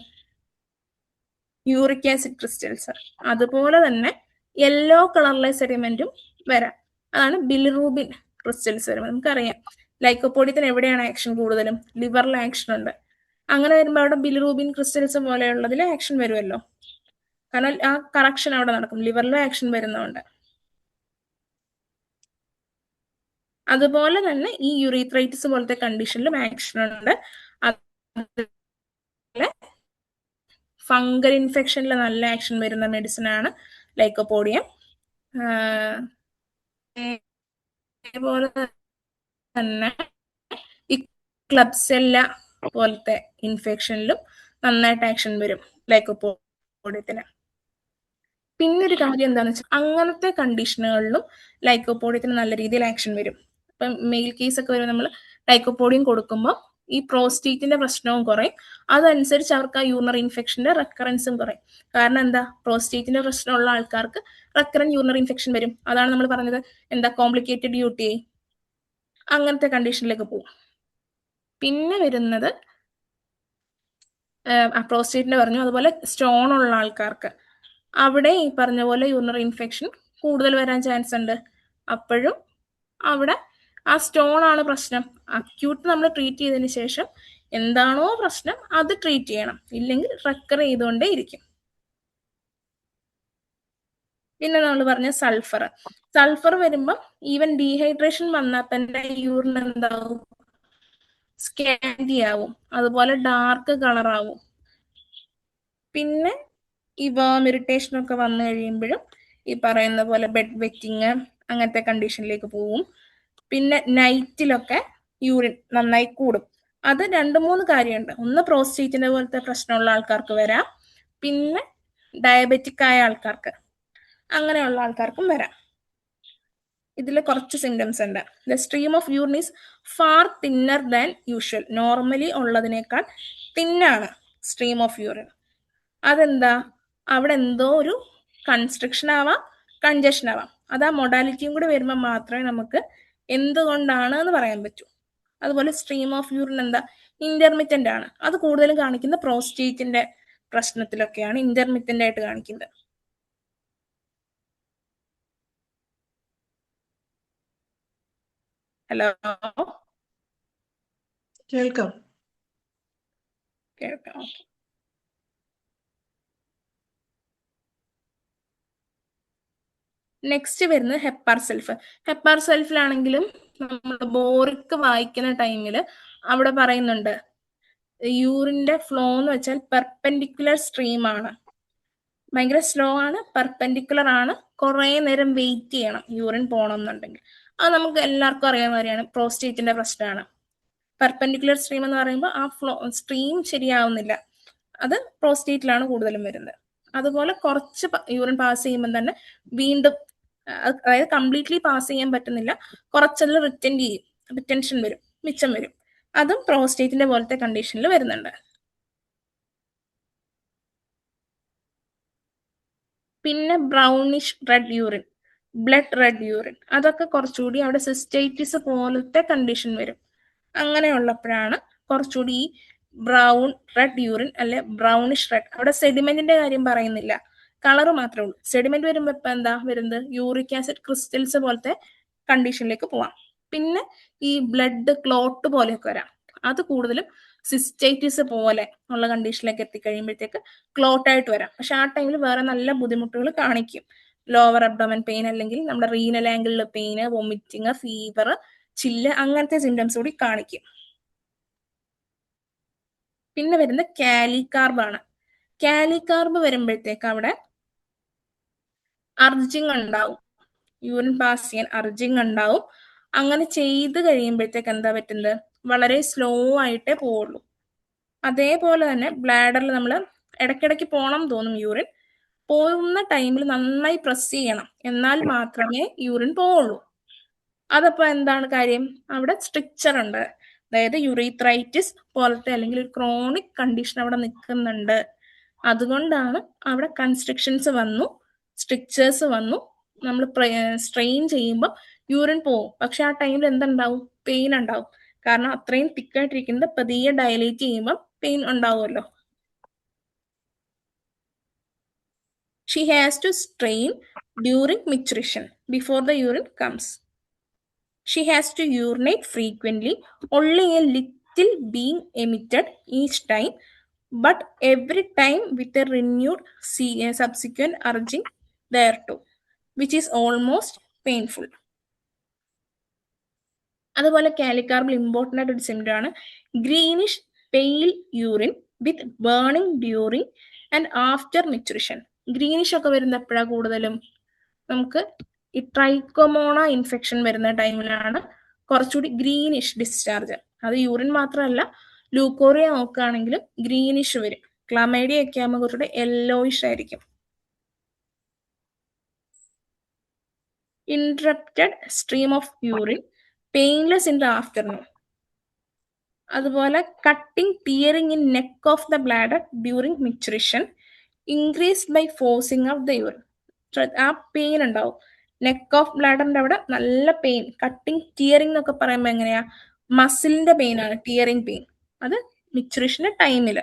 യൂറിക് ആസിഡ് ക്രിസ്റ്റൽസ്. അതുപോലെ തന്നെ യെല്ലോ കളറിലെ സെഡിമെന്റും വരാം. അതാണ് ബിലിറൂബിൻ ക്രിസ്റ്റൽസ് വരുമ്പോൾ. നമുക്കറിയാം ലൈക്കോപോഡിയത്തിന് എവിടെയാണ് ആക്ഷൻ കൂടുതലും? ലിവറിൽ ആക്ഷൻ ഉണ്ട്. അങ്ങനെ വരുമ്പോൾ അവിടെ ബിലിറൂബിൻ ക്രിസ്റ്റൽസ് പോലെയുള്ളതിൽ ആക്ഷൻ വരുമല്ലോ, കാരണം ആ കറക്ഷൻ അവിടെ നടക്കും, ലിവറിലും ആക്ഷൻ വരുന്നുണ്ട്. അതുപോലെ തന്നെ ഈ യുറീത്രൈറ്റിസ് പോലത്തെ കണ്ടീഷനിലും ആക്ഷൻ ഉണ്ട്. അതുപോലെ ഫംഗൽ ഇൻഫെക്ഷനിൽ നല്ല ആക്ഷൻ വരുന്ന മെഡിസിൻ ആണ് ലൈക്കോപോഡിയം. അതേപോലെ തന്നെ ഈ ക്ലബ്സെല്ല പോലത്തെ ഇൻഫെക്ഷനിലും നന്നായിട്ട് ആക്ഷൻ വരും ലൈക്കോപോഡിയത്തിന്. പിന്നെ ഒരു കാര്യം എന്താണെന്ന് വെച്ചാൽ അങ്ങനത്തെ കണ്ടീഷനുകളിലും ലൈക്കോപോഡിയത്തിന് നല്ല രീതിയിൽ ആക്ഷൻ വരും. ഇപ്പം മെയിൽ കേസ് ഒക്കെ വരും, നമ്മൾ ലൈക്കോപോഡിയം കൊടുക്കുമ്പോൾ ഈ പ്രോസ്റ്റേറ്റിന്റെ പ്രശ്നവും കുറയും, അതനുസരിച്ച് അവർക്ക് ആ യൂറിനറി ഇൻഫെക്ഷന്റെ റെക്കറൻസും കുറയും. കാരണം എന്താ, പ്രോസ്റ്റേറ്റിന്റെ പ്രശ്നമുള്ള ആൾക്കാർക്ക് റെക്കറന്റ് യൂറിനറി ഇൻഫെക്ഷൻ വരും. അതാണ് നമ്മൾ പറഞ്ഞത് എന്താ, കോംപ്ലിക്കേറ്റഡ് UTI, അങ്ങനത്തെ കണ്ടീഷനിലേക്ക് പോകും. പിന്നെ വരുന്നത് പ്രോസ്റ്റേറ്റിന്റെ പറഞ്ഞു, അതുപോലെ സ്റ്റോൺ ഉള്ള ആൾക്കാർക്ക് അവിടെ ഈ പറഞ്ഞ പോലെ യൂറിനറി ഇൻഫെക്ഷൻ കൂടുതൽ വരാൻ ചാൻസ് ഉണ്ട്. അപ്പോഴും അവിടെ ആ സ്റ്റോൺ ആണ് പ്രശ്നം. അക്യൂട്ട് നമ്മൾ ട്രീറ്റ് ചെയ്തതിന് ശേഷം എന്താണോ പ്രശ്നം അത് ട്രീറ്റ് ചെയ്യണം, ഇല്ലെങ്കിൽ റെക്കർ ചെയ്തുകൊണ്ടേ ഇരിക്കും. പിന്നെ നമ്മൾ പറഞ്ഞ സൾഫർ വരുമ്പം ഈവൻ ഡീഹൈഡ്രേഷൻ വന്നാൽ തന്നെ യൂറിൻ എന്താവും, സ്കാൻഡി ആവും, അതുപോലെ ഡാർക്ക് കളർ ആവും. പിന്നെ ഈ വേം ഇറിറ്റേഷൻ ഒക്കെ വന്നു കഴിയുമ്പോഴും ഈ പറയുന്ന പോലെ ബെഡ് വെറ്റിങ് അങ്ങനത്തെ കണ്ടീഷനിലേക്ക് പോവും. പിന്നെ നൈറ്റിലൊക്കെ യൂറിൻ നന്നായി കൂടും. അത് 2-3 കാര്യമുണ്ട്. ഒന്ന് പ്രോസ്റ്റേറ്റിന്റെ പോലത്തെ പ്രശ്നമുള്ള ആൾക്കാർക്ക് വരാം, പിന്നെ ഡയബറ്റിക് ആയ ആൾക്കാർക്ക്, അങ്ങനെയുള്ള ആൾക്കാർക്കും വരാം. ഇതിൽ കുറച്ച് സിംറ്റംസ് ഉണ്ട്. The stream of urine is far thinner than usual. Normally ഉള്ളതിനേക്കാൾ തിന്നാണ് സ്ട്രീം ഓഫ് യൂറിൻ. അതെന്താ, അവിടെ എന്തോ ഒരു കൺസ്ട്രക്ഷൻ ആവാം, കൺജഷൻ ആവാം. അത് ആ മൊഡാലിറ്റിയും കൂടി വരുമ്പോൾ മാത്രമേ നമുക്ക് എന്തുകൊണ്ടാണ് എന്ന് പറയാൻ പറ്റൂ. അതുപോലെ സ്ട്രീം ഓഫ് യൂറിൻ എന്താ, ഇന്റർമിറ്റന്റ് ആണ്. അത് കൂടുതലും കാണിക്കുന്ന പ്രോസ്റ്റേറ്റിന്റെ പ്രശ്നത്തിലൊക്കെയാണ് ഇന്റർമിറ്റന്റ് ആയിട്ട് കാണിക്കുന്നത്. ഹലോ, കേൾക്കാം. കേൾക്കാം. നെക്സ്റ്റ് വരുന്നത് ഹെപ്പാർ സെൽഫ്. ഹെപ്പാർ സെൽഫിലാണെങ്കിലും നമ്മൾ ബോറിക്ക് വായിക്കുന്ന ടൈമിൽ അവിടെ പറയുന്നുണ്ട് യൂറിന്റെ ഫ്ലോ എന്ന് വെച്ചാൽ പെർപെൻഡിക്കുലർ സ്ട്രീം ആണ്, ഭയങ്കര സ്ലോ ആണ്, പെർപെൻഡിക്കുലർ ആണ്, കുറെ നേരം വെയിറ്റ് ചെയ്യണം യൂറിൻ പോകണം എന്നുണ്ടെങ്കിൽ. അത് നമുക്ക് എല്ലാവർക്കും അറിയാവുന്ന കാര്യമാണ്, പ്രോസ്റ്റേറ്റിന്റെ പ്രശ്നമാണ്. പെർപെൻഡിക്കുലർ സ്ട്രീം എന്ന് പറയുമ്പോൾ ആ ഫ്ലോ സ്ട്രീം ശരിയാവുന്നില്ല, അത് പ്രോസ്റ്റേറ്റിലാണ് കൂടുതലും വരുന്നത്. അതുപോലെ കുറച്ച് യൂറിൻ പാസ് ചെയ്യുമ്പോൾ തന്നെ വീണ്ടും, അതായത് കംപ്ലീറ്റ്ലി പാസ് ചെയ്യാൻ പറ്റുന്നില്ല, കുറച്ചെല്ലാം റിറ്റൻഷൻ വരും, മിച്ചം വരും. അതും പ്രോസ്റ്റേറ്റിന്റെ പോലത്തെ കണ്ടീഷനിൽ വരുന്നുണ്ട്. പിന്നെ brownish red urine, blood red urine, അതൊക്കെ കുറച്ചുകൂടി അവിടെ സിസ്റ്റൈറ്റിസ് പോലത്തെ കണ്ടീഷൻ വരും. അങ്ങനെയുള്ളപ്പോഴാണ് കുറച്ചുകൂടി ഈ ബ്രൗൺ റെഡ് യൂറിൻ അല്ലെ ബ്രൗണിഷ് റെഡ്. അവിടെ സെഡിമെന്റിന്റെ കാര്യം പറയുന്നില്ല, കളർ മാത്രമേ ഉള്ളൂ. സെഡിമെന്റ് വരുമ്പോൾ ഇപ്പൊ എന്താ വരുന്നത്, യൂറിക് ആസിഡ് ക്രിസ്റ്റൽസ് പോലത്തെ കണ്ടീഷനിലേക്ക് പോവാം. പിന്നെ ഈ ബ്ലഡ് ക്ലോട്ട് പോലെയൊക്കെ വരാം. അത് കൂടുതലും സിസ്റ്റൈറ്റിസ് പോലെ ഉള്ള കണ്ടീഷനിലേക്ക് എത്തിക്കഴിയുമ്പോഴത്തേക്ക് ക്ലോട്ട് ആയിട്ട് വരാം. പക്ഷെ ആ ടൈമിൽ വേറെ നല്ല ബുദ്ധിമുട്ടുകൾ കാണിക്കും. ലോവർ അബ്ഡോമൻ പെയിൻ, അല്ലെങ്കിൽ നമ്മുടെ റീനൽ ആംഗിളിലെ പെയിന്, വൊമിറ്റിങ്, ഫീവർ, ചില്ല്, അങ്ങനത്തെ സിംറ്റംസ് കൂടി കാണിക്കും. പിന്നെ വരുന്ന കാലികാർബ് ആണ്. കാലികാർബ് വരുമ്പോഴത്തേക്ക് അവിടെ അർജിങ് ഉണ്ടാവും, യൂറിൻ പാസ് ചെയ്യാൻ അർജിങ് ഉണ്ടാവും. അങ്ങനെ ചെയ്ത് കഴിയുമ്പോഴത്തേക്ക് എന്താ പറ്റുന്നത്, വളരെ സ്ലോ ആയിട്ടേ പോവുള്ളൂ. അതേപോലെ തന്നെ ബ്ലാഡറിൽ നമ്മൾ ഇടയ്ക്കിടയ്ക്ക് പോകണം തോന്നും യൂറിൻ, പോകുന്ന ടൈമിൽ നന്നായി പ്രസ് ചെയ്യണം, എന്നാൽ മാത്രമേ യൂറിൻ പോവുള്ളൂ. അതപ്പോൾ എന്താണ് കാര്യം, അവിടെ സ്ട്രിക്ചർ ഉണ്ട്, അതായത് യുറീത്രൈറ്റിസ് പോലത്തെ അല്ലെങ്കിൽ ഒരു ക്രോണിക് കണ്ടീഷൻ അവിടെ നിൽക്കുന്നുണ്ട്. അതുകൊണ്ടാണ് അവിടെ കൺസ്ട്രിക്ഷൻസ് വന്നു, സ്ട്രിക്ചേഴ്സ് വന്നു. നമ്മൾ സ്ട്രെയിൻ ചെയ്യുമ്പോൾ യൂറിൻ പോവും, പക്ഷെ ആ ടൈമിൽ എന്തുണ്ടാവും, പെയിൻ ഉണ്ടാവും. കാരണം അത്രയും തിക്കായിട്ടിരിക്കുന്നത് പതിയെ ഡയലേറ്റ് ചെയ്യുമ്പോൾ പെയിൻ ഉണ്ടാവുമല്ലോ. She has to strain during micturition before the urine comes. She has to urinate frequently, only a little being emitted each time, but every time with a renewed subsequent urging thereto, which is almost painful. അതുപോലെ കാലിക്കാർബിൽ important ആയിട്ട് ഒരു symptom ആണ് greenish pale urine with burning during and after maturation. Greenish ഒക്കെ വരുന്ന എപ്പോഴാണ് കൂടുതലും? നമുക്ക് ഈ ട്രൈക്കോമോണ ഇൻഫെക്ഷൻ വരുന്ന ടൈമിലാണ് കുറച്ചുകൂടി ഗ്രീനിഷ് ഡിസ്ചാർജ്. അത് യൂറിൻ മാത്രമല്ല, ലൂക്കോറിയ നോക്കുകയാണെങ്കിലും ഗ്രീനിഷ് വരും. ക്ലമൈഡിയ ഒക്കെ ആകുമ്പോൾ കുറച്ചുകൂടി യെല്ലോയിഷ് ആയിരിക്കും. Interrupted stream of urine, painless in the afternoon. അതുപോലെ cutting tearing in neck of the bladder during micturition, increase by forcing of the urine. ആ പെയിൻ ഉണ്ടാവും നെക്ക് ഓഫ് ബ്ലാഡറിന്റെ അവിടെ, നല്ല പെയിൻ. കട്ടിംഗ് ടിയറിംഗ് എന്നൊക്കെ പറയുമ്പോൾ എങ്ങനെയാ? മസിലിന്റെ പെയിൻ ആണ് ടിയറിംഗ് പെയിൻ. അത് മെച്ചുറേഷന്റെ ടൈമിൽ.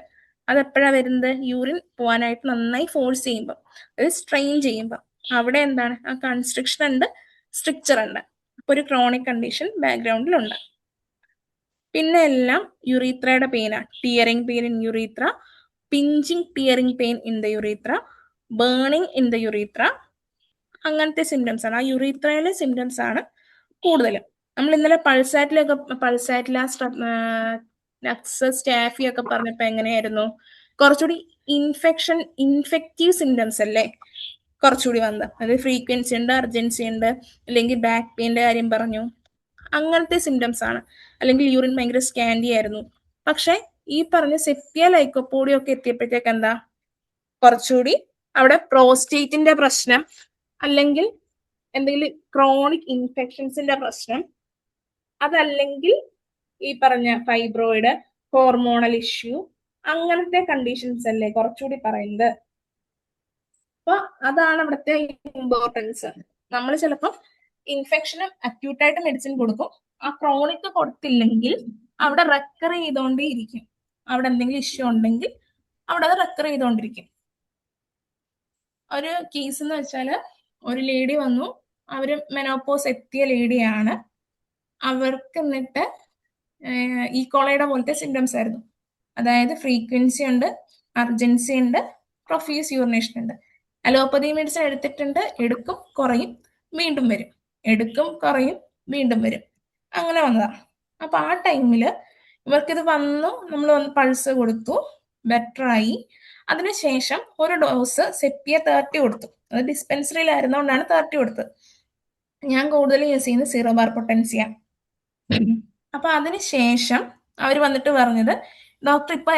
അത് എപ്പോഴാണ് വരുന്നത്? യൂറിൻ പോകാനായിട്ട് നന്നായി ഫോഴ്സ് ചെയ്യുമ്പോൾ, അതായത് സ്ട്രെയിൻ ചെയ്യുമ്പോൾ. അവിടെ എന്താണ്? ആ കൺസ്ട്രിക്ഷൻ ഉണ്ട്, സ്ട്രിക്ചർ ഉണ്ട്. അപ്പൊ ഒരു ക്രോണിക് കണ്ടീഷൻ ബാക്ക്ഗ്രൗണ്ടിലുണ്ട്. പിന്നെ എല്ലാം യുറീത്രയുടെ പെയിനാണ്. Tearing pain in urethra, pinching tearing pain in the urethra, burning in the urethra. അങ്ങനത്തെ സിംറ്റംസ് ആണ്. ആ യുറീത്രയിലെ സിംറ്റംസ് ആണ് കൂടുതലും. നമ്മൾ ഇന്നലെ പൾസാറ്റില നക്സ് സ്റ്റാഫി ഒക്കെ പറഞ്ഞപ്പോ എങ്ങനെയായിരുന്നു? കുറച്ചുകൂടി ഇൻഫെക്റ്റീവ് സിംറ്റംസ് അല്ലേ കുറച്ചുകൂടി വന്നത്. അതായത് ഫ്രീക്വൻസി ഉണ്ട്, അർജൻസി ഉണ്ട്, അല്ലെങ്കിൽ ബാക്ക് പെയിന്റെ കാര്യം പറഞ്ഞു. അങ്ങനത്തെ സിംറ്റംസ് ആണ്. അല്ലെങ്കിൽ യൂറിൻ ഭയങ്കര സ്കാൻഡി ആയിരുന്നു. പക്ഷെ ഈ പറഞ്ഞ സെപ്റ്റിയ ലൈക്കോപോഡിയ ഒക്കെ എത്തിയപ്പോഴത്തേക്ക് എന്താ? കുറച്ചുകൂടി അവിടെ പ്രോസ്റ്റേറ്റിന്റെ പ്രശ്നം, അല്ലെങ്കിൽ എന്തെങ്കിലും ക്രോണിക് ഇൻഫെക്ഷൻസിന്റെ പ്രശ്നം, അതല്ലെങ്കിൽ ഈ പറഞ്ഞ ഫൈബ്രോയിഡ്, ഹോർമോണൽ ഇഷ്യൂ, അങ്ങനത്തെ കണ്ടീഷൻസ് അല്ലേ കുറച്ചുകൂടി പറയുന്നത്. അപ്പൊ അതാണ് അവിടുത്തെ ഇമ്പോർട്ടൻസ്. നമ്മൾ ചിലപ്പോൾ ഇൻഫെക്ഷന് അക്യൂട്ടായിട്ട് മെഡിസിൻ കൊടുക്കും. ആ ക്രോണിക് കൊടുത്തില്ലെങ്കിൽ അവിടെ റെക്കർ ചെയ്തോണ്ടേയിരിക്കും. അവിടെ എന്തെങ്കിലും ഇഷ്യൂ ഉണ്ടെങ്കിൽ അവിടെ അത് റെക്കർ ചെയ്തോണ്ടിരിക്കും. ഒരു കേസ് എന്ന് വെച്ചാല്, ഒരു ലേഡി വന്നു, അവര് മെനോപോസ് എത്തിയ ലേഡിയാണ്. അവർക്ക് എന്നിട്ട് ഈ കോളയുടെ പോലത്തെ സിംറ്റംസ് ആയിരുന്നു. അതായത് ഫ്രീക്വൻസി ഉണ്ട്, അർജൻസി ഉണ്ട്, പ്രൊഫ്യൂസ് യൂറിനേഷൻ ഉണ്ട്. അലോപ്പതി മെഡിസിൻ എടുത്തിട്ടുണ്ട്, എടുക്കും കുറയും വീണ്ടും വരും, എടുക്കും കുറയും വീണ്ടും വരും, അങ്ങനെ വന്നതാ. അപ്പൊ ആ ടൈമില് ഇവർക്കിത് വന്നു, നമ്മൾ പൾസ് കൊടുത്തു, ബെറ്റർ ആയി. അതിനുശേഷം ഒരു ഡോസ് സെപ്പിയ 30 കൊടുത്തു. അത് ഡിസ്പെൻസറിയിലായിരുന്നോണ്ടാണ് 30 കൊടുത്തത്. ഞാൻ കൂടുതൽ യൂസ് ചെയ്യുന്നത് സീറോ ബാർ പൊട്ടൻസിയ. അപ്പൊ അതിനുശേഷം അവർ വന്നിട്ട് പറഞ്ഞത്, ഡോക്ടർ ഇപ്പൊ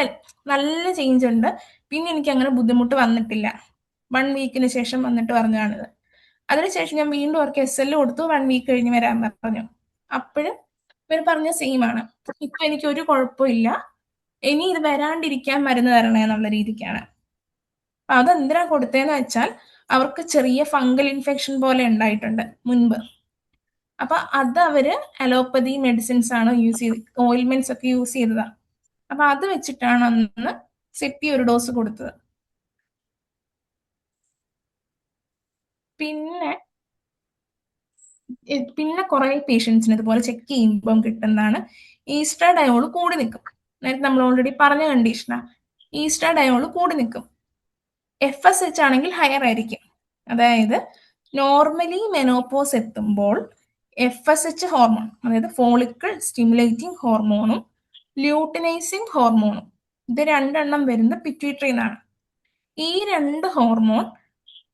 നല്ല ചേഞ്ച് ഉണ്ട്, പിന്നെ എനിക്ക് അങ്ങനെ ബുദ്ധിമുട്ട് വന്നിട്ടില്ല. 1 വീക്കിന് ശേഷം വന്നിട്ട് പറഞ്ഞാണിത്. അതിനുശേഷം ഞാൻ വീണ്ടും അവർക്ക് SL കൊടുത്തു, 1 വീക്ക് കഴിഞ്ഞ് വരാൻ പറഞ്ഞു. അപ്പോഴും ഇവർ പറഞ്ഞ സെയിം ആണ്, ഇപ്പൊ എനിക്ക് ഒരു കുഴപ്പമില്ല, ഇനി ഇത് വരാണ്ടിരിക്കാൻ മരുന്ന് തരണേ എന്നുള്ള രീതിക്കാണ്. അപ്പൊ അതെന്തിനാ കൊടുത്തതെന്ന് വെച്ചാൽ, അവർക്ക് ചെറിയ ഫംഗൽ ഇൻഫെക്ഷൻ പോലെ ഉണ്ടായിട്ടുണ്ട് മുൻപ്. അപ്പൊ അത് അവര് അലോപ്പതി മെഡിസിൻസ് ആണ് യൂസ് ചെയ്ത്, ഓയിൽമെന്റ്സ് ഒക്കെ യൂസ് ചെയ്തതാ. അപ്പൊ അത് വെച്ചിട്ടാണ് അന്ന് സെപ്പി ഒരു ഡോസ് കൊടുത്തത്. പിന്നെ കുറെ പേഷ്യൻസിന് ഇതുപോലെ ചെക്ക് ചെയ്യുമ്പോൾ കിട്ടുന്നതാണ് ഈസ്ട്രാഡയോൾ കൂടി നിൽക്കും. നേരത്തെ നമ്മൾ ഓൾറെഡി പറഞ്ഞ കണ്ടീഷനാ, ഈസ്ട്രാഡയോൾ കൂടി നിൽക്കും. FSH ആണെങ്കിൽ ഹയർ ആയിരിക്കും. അതായത് നോർമലി മെനോപോസ് എത്തുമ്പോൾ FSH ഹോർമോൺ, അതായത് ഫോളിക്കിൾ സ്റ്റിമുലേറ്റിംഗ് ഹോർമോണും ല്യൂട്ടിനൈസിങ് ഹോർമോണും, ഇത് 2 എണ്ണം വരുന്നത് പിറ്റ്യൂട്ടറിന്നാണ്. ഈ 2 ഹോർമോൺ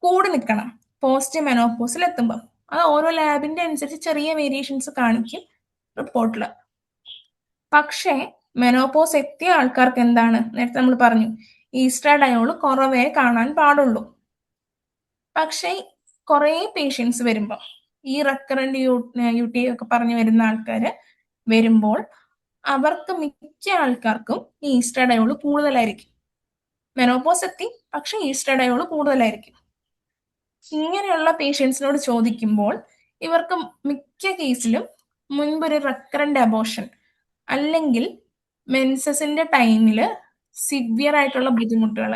കൂടി നിൽക്കണം പോസ്റ്റ് മെനോപോസിൽ എത്തുമ്പോൾ. അത് ഓരോ ലാബിന്റെ അനുസരിച്ച് ചെറിയ വേരിയേഷൻസ് കാണിക്കും റിപ്പോർട്ടിൽ. പക്ഷേ മെനോപോസ് എത്തിയ ആൾക്കാർക്ക് എന്താണ്? നേരത്തെ നമ്മൾ പറഞ്ഞു, ഈസ്ട്രാഡയോൾ കുറവേ കാണാൻ പാടുള്ളൂ. പക്ഷേ കുറെ പേഷ്യൻസ് വരുമ്പോൾ, ഈ റെക്കറന്റ് UTI ഒക്കെ പറഞ്ഞു വരുന്ന ആൾക്കാര് വരുമ്പോൾ, അവർക്ക് മിക്ക ആൾക്കാർക്കും ഈ ഈസ്ട്രാഡയോൾ കൂടുതലായിരിക്കും. മെനോപോസ് എത്തി, പക്ഷെ ഈസ്ട്രാഡയോൾ കൂടുതലായിരിക്കും. ഇങ്ങനെയുള്ള പേഷ്യൻസിനോട് ചോദിക്കുമ്പോൾ ഇവർക്ക് മിക്ക കേസിലും മുൻപൊരു റെക്കറന്റ് അബോർഷൻ, അല്ലെങ്കിൽ മെൻസസിന്റെ ടൈമില് സിവിയർ ആയിട്ടുള്ള ബുദ്ധിമുട്ടുകൾ,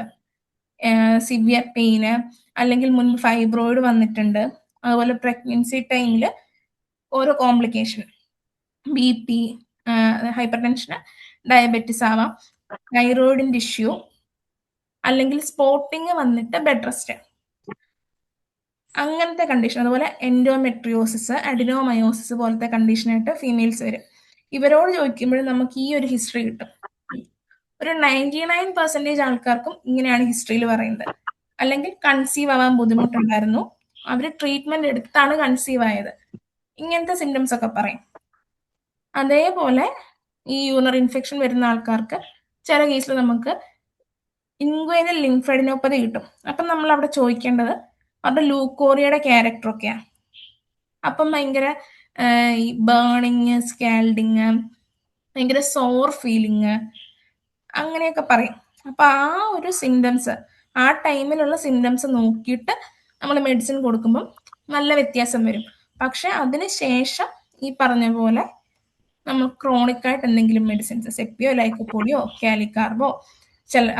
സിവിയർ പെയിന്, അല്ലെങ്കിൽ മുൻപ് ഫൈബ്രോയിഡ് വന്നിട്ടുണ്ട്, അതുപോലെ പ്രഗ്നൻസി ടൈമില് ഓരോ complication, BP, hyper tension, diabetes ആവാം, തൈറോയിഡിന്റെ ഇഷ്യൂ, അല്ലെങ്കിൽ സ്പോട്ടിങ് വന്നിട്ട് ബെഡ് റെസ്റ്റ്, അങ്ങനത്തെ കണ്ടീഷൻ. അതുപോലെ എൻഡോമെട്രിയോസിസ്, അഡിനോമയോസിസ് പോലത്തെ കണ്ടീഷനായിട്ട് ഫീമെയിൽസ് വരും. ഇവരോട് ചോദിക്കുമ്പോഴും നമുക്ക് ഈ ഒരു ഹിസ്റ്ററി കിട്ടും. ഒരു 99% ആൾക്കാർക്കും ഇങ്ങനെയാണ് ഹിസ്റ്ററിയിൽ പറയുന്നത്. അല്ലെങ്കിൽ കൺസീവ് ആവാൻ ബുദ്ധിമുട്ടുണ്ടായിരുന്നു, അവർ ട്രീറ്റ്മെന്റ് എടുത്താണ് കൺസീവ് ആയത്, ഇങ്ങനത്തെ സിംറ്റംസ് ഒക്കെ പറയും. അതേപോലെ ഈ യൂറിനറി ഇൻഫെക്ഷൻ വരുന്ന ആൾക്കാർക്ക് ചില കേസിൽ നമുക്ക് ഇൻഗ്വൈനൽ ലിംഫാഡിനോപ്പതി കിട്ടും. അപ്പം നമ്മൾ അവിടെ ചോദിക്കേണ്ടത് അവരുടെ ലൂക്കോറിയയുടെ ക്യാരക്ടറൊക്കെയാണ്. അപ്പം ഭയങ്കര ഈ ബേണിങ്, സ്കാൽഡിങ്, ഭയങ്കര സോർ ഫീലിങ്, അങ്ങനെയൊക്കെ പറയും. അപ്പം ആ ഒരു സിംറ്റംസ്, ആ ടൈമിലുള്ള സിംറ്റംസ് നോക്കിയിട്ട് നമ്മൾ മെഡിസിൻ കൊടുക്കുമ്പം നല്ല വ്യത്യാസം വരും. പക്ഷെ അതിന് ശേഷം ഈ പറഞ്ഞ പോലെ നമ്മൾ ക്രോണിക് ആയിട്ട് എന്തെങ്കിലും മെഡിസിൻസ്, സെപ്പിയോ ലൈക്കോപോഡിയോ കാലിക്കാർബോ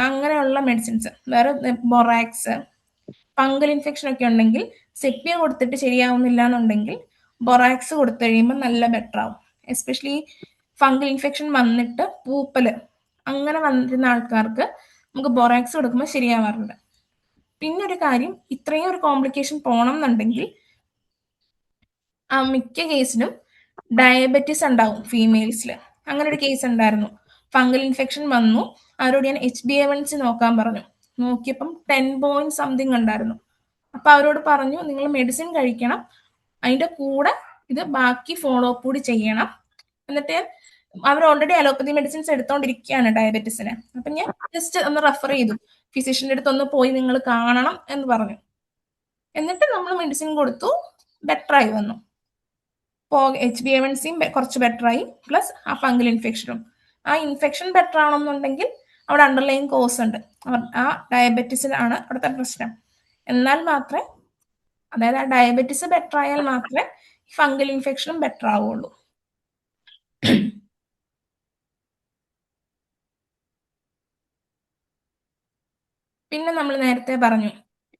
അങ്ങനെയുള്ള മെഡിസിൻസ്, വേറെ ബൊറാക്സ്, ഫംഗൽ ഇൻഫെക്ഷൻ ഒക്കെ ഉണ്ടെങ്കിൽ സെപ്പിയോ കൊടുത്തിട്ട് ശരിയാവുന്നില്ല എന്നുണ്ടെങ്കിൽ ബൊറാക്സ് കൊടുത്തു കഴിയുമ്പോൾ നല്ല ബെറ്റർ ആവും. എസ്പെഷ്യലി ഫംഗൽ ഇൻഫെക്ഷൻ വന്നിട്ട് പൂപ്പല് അങ്ങനെ വന്നിരുന്ന ആൾക്കാർക്ക് നമുക്ക് ബൊറാക്സ് കൊടുക്കുമ്പോൾ ശരിയാവാറുണ്ട്. പിന്നെ ഒരു കാര്യം, ഇത്രയും ഒരു കോംപ്ലിക്കേഷൻ പോകണം എന്നുണ്ടെങ്കിൽ മിക്ക കേസിനും ഡയബറ്റിസ് ഉണ്ടാവും ഫീമെയിൽസിൽ. അങ്ങനെ ഒരു കേസ് ഉണ്ടായിരുന്നു, ഫംഗൽ ഇൻഫെക്ഷൻ വന്നു, അവരോട് ഞാൻ HbA1c നോക്കാൻ പറഞ്ഞു. നോക്കിയപ്പം 10 പോയിന്റ് സംതിങ് ഉണ്ടായിരുന്നു. അപ്പൊ അവരോട് പറഞ്ഞു, നിങ്ങൾ മെഡിസിൻ കഴിക്കണം, അതിന്റെ കൂടെ ഇത് ബാക്കി ഫോളോ അപ്പ് കൂടി ചെയ്യണം. എന്നിട്ട് അവർ ഓൾറെഡി അലോപ്പതി മെഡിസിൻസ് എടുത്തോണ്ടിരിക്കുകയാണ് ഡയബറ്റിസിന്. അപ്പൊ ഞാൻ ജസ്റ്റ് ഒന്ന് റെഫർ ചെയ്തു, ഫിസിഷ്യന്റെ അടുത്ത് ഒന്ന് പോയി നിങ്ങൾ കാണണം എന്ന് പറഞ്ഞു. എന്നിട്ട് നമ്മൾ മെഡിസിൻ കൊടുത്തു, ബെറ്റർ ആയി വന്നു. HbA1c കുറച്ച് ബെറ്റർ ആയി, പ്ലസ് ആ ഫംഗൽ ഇൻഫെക്ഷനും. ആ ഇൻഫെക്ഷൻ ബെറ്റർ ആണെന്നുണ്ടെങ്കിൽ അവിടെ അണ്ടർലൈൻ കോസ് ഉണ്ട്, ആ ഡയബറ്റിസിലാണ് അവിടുത്തെ പ്രശ്നം. എന്നാൽ മാത്രമേ, അതായത് ആ ഡയബറ്റിസ് ബെറ്റർ ആയാൽ മാത്രമേ ഫംഗൽ ഇൻഫെക്ഷനും ബെറ്റർ ആവുള്ളൂ. പിന്നെ നമ്മൾ നേരത്തെ പറഞ്ഞു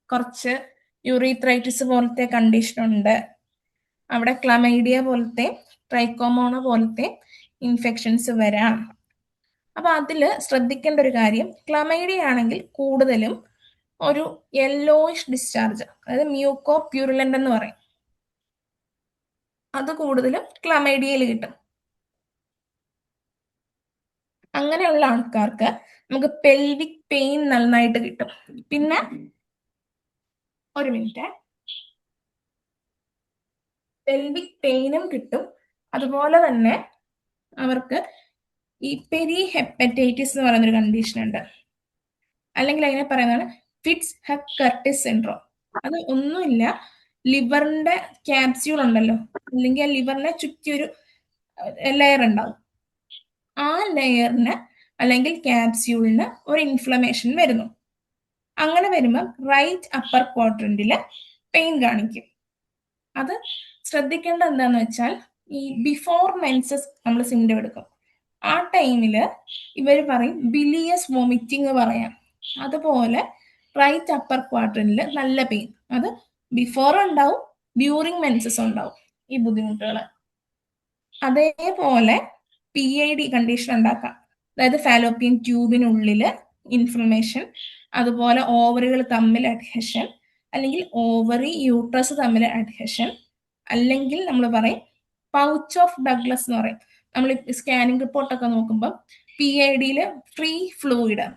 കുറച്ച് യൂറിത്രൈറ്റിസ് പോലത്തെ കണ്ടീഷൻ ഉണ്ട്, അവിടെ ക്ലമൈഡിയ പോലത്തെ, ട്രൈക്കോമോണ പോലത്തെ ഇൻഫെക്ഷൻസ് വരാം. അപ്പൊ അതില് ശ്രദ്ധിക്കേണ്ട ഒരു കാര്യം, ക്ലമൈഡിയ ആണെങ്കിൽ കൂടുതലും ഒരു യെല്ലോയിഷ് ഡിസ്ചാർജ്, അതായത് മ്യൂക്കോ പ്യൂരുലന്റ് എന്ന് പറയും, അത് കൂടുതലും ക്ലമൈഡിയയിൽ കിട്ടും. അങ്ങനെയുള്ള ആൾക്കാർക്ക് നമുക്ക് പെൽവിക് പെയിൻ നന്നായിട്ട് കിട്ടും. പിന്നെ ഒരു മിനിറ്റ്, പെൽവിക് പെയിനും കിട്ടും. അതുപോലെ തന്നെ അവർക്ക് ഈ പെരി ഹെപ്പറ്റൈറ്റിസ് എന്ന് പറയുന്ന ഒരു കണ്ടീഷൻ ഉണ്ട്, അല്ലെങ്കിൽ അതിനെ പറയുന്നതാണ് ഫിറ്റ്സ് ഹെപ്പ്-കർട്ടിസ് സിൻഡ്രോം. അത് ഒന്നുമില്ല, ലിവറിന്റെ ക്യാപ്സ്യൂൾ ഉണ്ടല്ലോ, അല്ലെങ്കിൽ ആ ലിവറിനെ ചുറ്റി ഒരു ലെയർ ഉണ്ടാവും, ആ ലെയറിന് അല്ലെങ്കിൽ ക്യാപ്സ്യൂളിന് ഒരു ഇൻഫ്ലമേഷൻ വരുന്നു. അങ്ങനെ വരുമ്പോൾ റൈറ്റ് അപ്പർ ക്വാഡ്രന്റില് പെയിൻ കാണിക്കും. അത് ശ്രദ്ധിക്കേണ്ടത് എന്താന്ന് വെച്ചാൽ, ഈ ബിഫോർ മെൻസസ് നമ്മൾ സിംറ്റം എടുക്കും, ആ ടൈമില് ഇവർ പറയും ബിലിയസ് വോമിറ്റിംഗ് പറയാം. അതുപോലെ റൈറ്റ് അപ്പർ ക്വാഡ്രന്റിൽ നല്ല പെയിൻ, അത് ബിഫോർ ഉണ്ടാവും, ഡ്യൂറിങ് മെൻസസ് ഉണ്ടാവും ഈ ബുദ്ധിമുട്ടുകൾ. അതേപോലെ PID കണ്ടീഷൻ ഉണ്ടാക്കാം, അതായത് ഫാലോപ്പിയൻ ട്യൂബിനുള്ളില് ഇൻഫ്ലമേഷൻ, അതുപോലെ ഓവറികൾ തമ്മിൽ അഡ്ഹഷൻ, അല്ലെങ്കിൽ ഓവറി യൂട്രസ് തമ്മിൽ അഡ്ഹഷൻ, അല്ലെങ്കിൽ നമ്മൾ പറയും പൗച്ച് ഓഫ് ഡഗ്ലസ് എന്ന് പറയും. നമ്മൾ സ്കാനിങ് റിപ്പോർട്ടൊക്കെ നോക്കുമ്പോൾ PID-യിൽ ഫ്രീ ഫ്ലൂയിഡ്